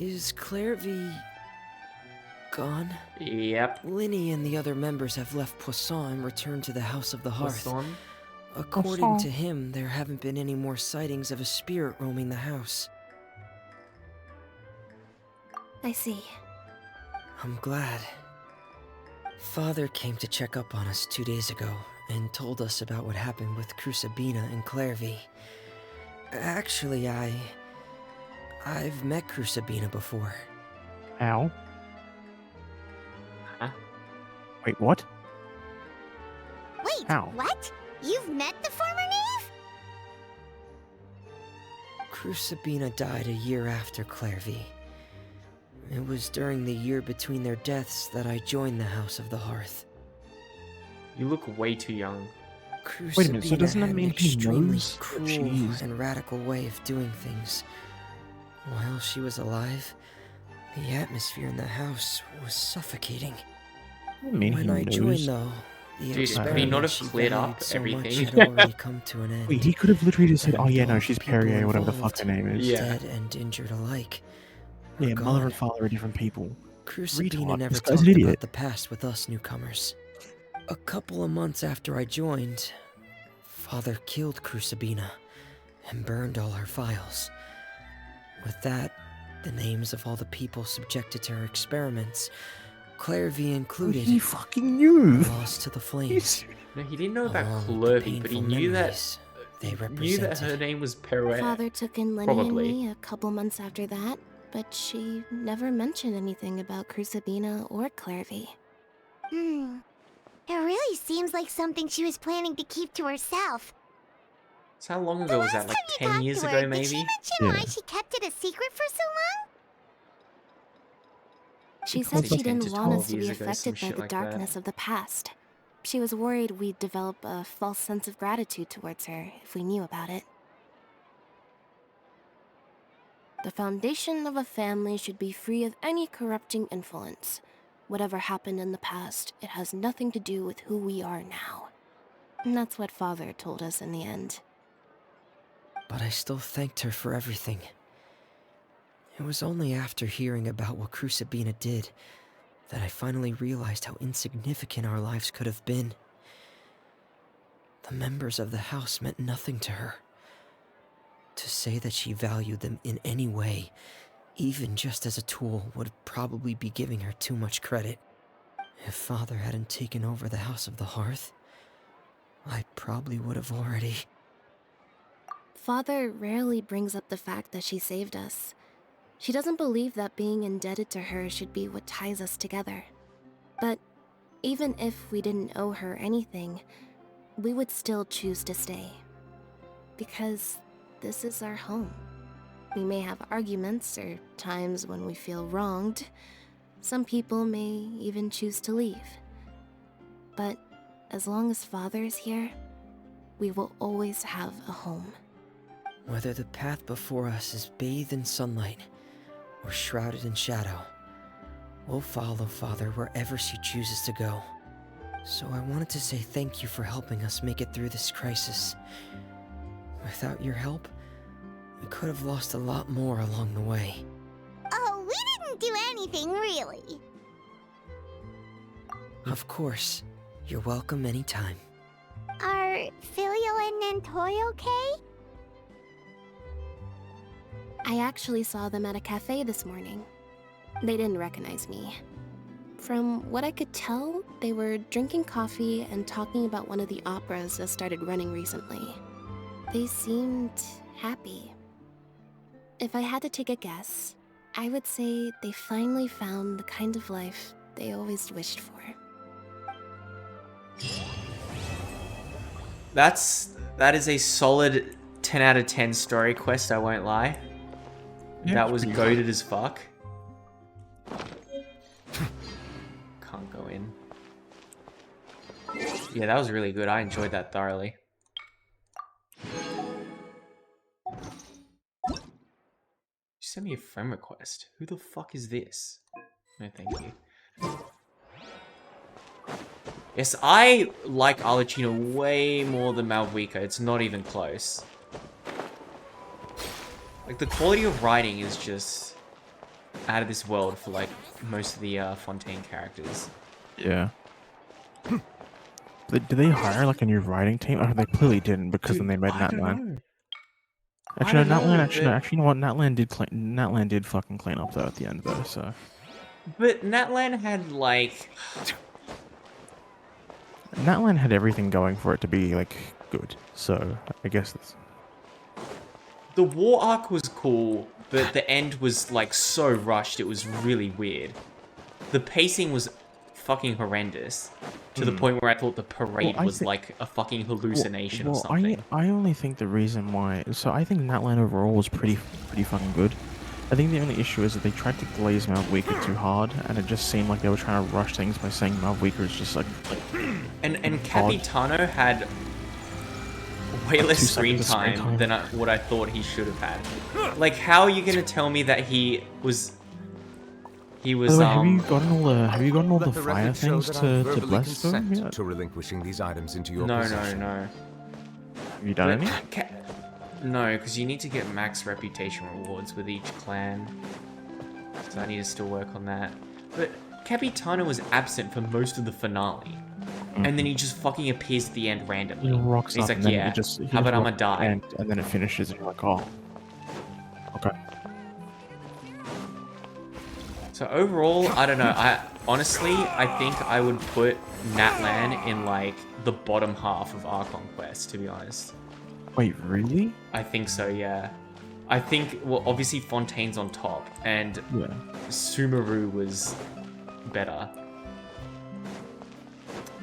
is Claire V gone? Yep. Linny and the other members have left Poisson and returned to the House of the Hearth. Poisson? According to him, there haven't been any more sightings of a spirit roaming the house. I see. I'm glad. Father came to check up on us 2 days ago and told us about what happened with Crusabina and Clairvy. Actually, I've met Crusabina before. How? Huh? Wait, what? Wait, How? what? You've met the former knave? Crusabina died a year after Clairvy. It was during the year between their deaths that I joined the House of the Hearth. You look way too young. Wait a minute, so Crusabina doesn't that had an mean he extremely knows that cruel she is- and radical way of doing things. While she was alive, the atmosphere in the house was suffocating. I mean, When he I knows. joined, though, the Dude, could he not experiment have she cleared up valued so much everything? had already come to an end. Wait, he could have literally just said, And "Oh yeah, no, all she's the people Perrier, whatever the fuck her involved, name is." Yeah. dead and injured alike, were Yeah, mother and gone. father are different people. Crusabina Retard. never This guy's an talked idiot. about the past with us newcomers. A couple of months after I joined, Father killed Crusabina and burned all her files. With that, the names of all the people subjected to her experiments, Clairvy included, He fucking knew. were lost to the flames. No, he didn't know about Along with the Clervy, but he painful knew that memories they knew that represented. her name was Perret. Father took in Lenny Probably. and me a couple months after that, but she never mentioned anything about Crusabina or Clairvy. It really seems like something she was planning to keep to herself. So how long ago was that? Like 10 years To ago, her, did maybe? she mention why she kept it a secret for so long? She Because said she it's 10 didn't to want 12 us to be years ago, some affected by shit the like that. darkness of the past. She was worried we'd develop a false sense of gratitude towards her if we knew about it. The foundation of a family should be free of any corrupting influence. Whatever happened in the past, it has nothing to do with who we are now. And that's what Father told us in the end. But I still thanked her for everything. It was only after hearing about what Crusabina did that I finally realized how insignificant our lives could have been. The members of the house meant nothing to her. To say that she valued them in any way, even just as a tool, would probably be giving her too much credit. If Father hadn't taken over the House of the Hearth, I probably would have already... Father rarely brings up the fact that she saved us. She doesn't believe that being indebted to her should be what ties us together. But even if we didn't owe her anything, we would still choose to stay. Because this is our home. We may have arguments or times when we feel wronged. Some people may even choose to leave. But as long as Father is here, we will always have a home. Whether the path before us is bathed in sunlight or shrouded in shadow, we'll follow Father wherever she chooses to go. So I wanted to say thank you for helping us make it through this crisis. Without your help, we could have lost a lot more along the way. Oh, we didn't do anything, really. Of course. You're welcome anytime. Are Filial and Nantoy okay? I actually saw them at a cafe this morning. They didn't recognize me. From what I could tell, they were drinking coffee and talking about one of the operas that started running recently. They seemed happy. If I had to take a guess, I would say they finally found the kind of life they always wished for. That is a solid 10 out of 10 story quest, I won't lie. Yeah, That it's was pretty goated as fuck. Can't go in. Yeah, that was really good. I enjoyed that thoroughly. You sent me a friend request. Who the fuck is this? No, thank you. Yes, I like Arlecchino way more than Malvika. It's not even close. Like, the quality of writing is just out of this world for, like, most of the Fontaine characters. Yeah. Did they hire like a new writing team? Oh, they clearly didn't because then they made Natlan. Actually, no, Natlan. Actually, you know what? Natlan did fucking clean up though at the end though. So. But Natlan had, like... Natlan had everything going for it to be like good. So I guess that's... The war arc was cool, but the end was like so rushed. It was really weird. The pacing was fucking horrendous to the point where I thought the parade was like a fucking hallucination or something. I only think the reason why... So I think Natlan overall was pretty fucking good. I think the only issue is that they tried to glaze Malvika too hard, and it just seemed like they were trying to rush things by saying Malvika is just like and Capitano had way less screen time than what I thought he should have had. Like, how are you gonna tell me that he was... By the way, have you gotten all the Let fire record show things that I to verbally bless them? consent Yeah. to relinquishing these items into your No. possession. Have you done any? No, because you need to get max reputation rewards with each clan. So I need to still work on that. But Capitano was absent for most of the finale. And then he just fucking appears at the end randomly. He rocks and he's up like, and then yeah, it just, how about I'ma die? and then it finishes and you're like, oh. Okay. So overall, I don't know. Honestly, I think I would put Natlan in like the bottom half of Archon Quest, to be honest. Wait, really? I think so, yeah. I think, well, obviously Fontaine's on top, and Sumeru was better.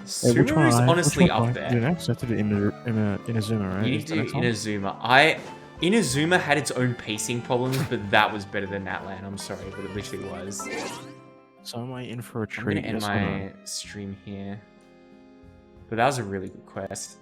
Sumeru's honestly up there. Do next? I have to do Inazuma, right? You need to do Inazuma. Inazuma had its own pacing problems, but that was better than Natlan. I'm sorry, but it literally was. So am I in for a I'm treat? gonna end my stream here. But that was a really good quest.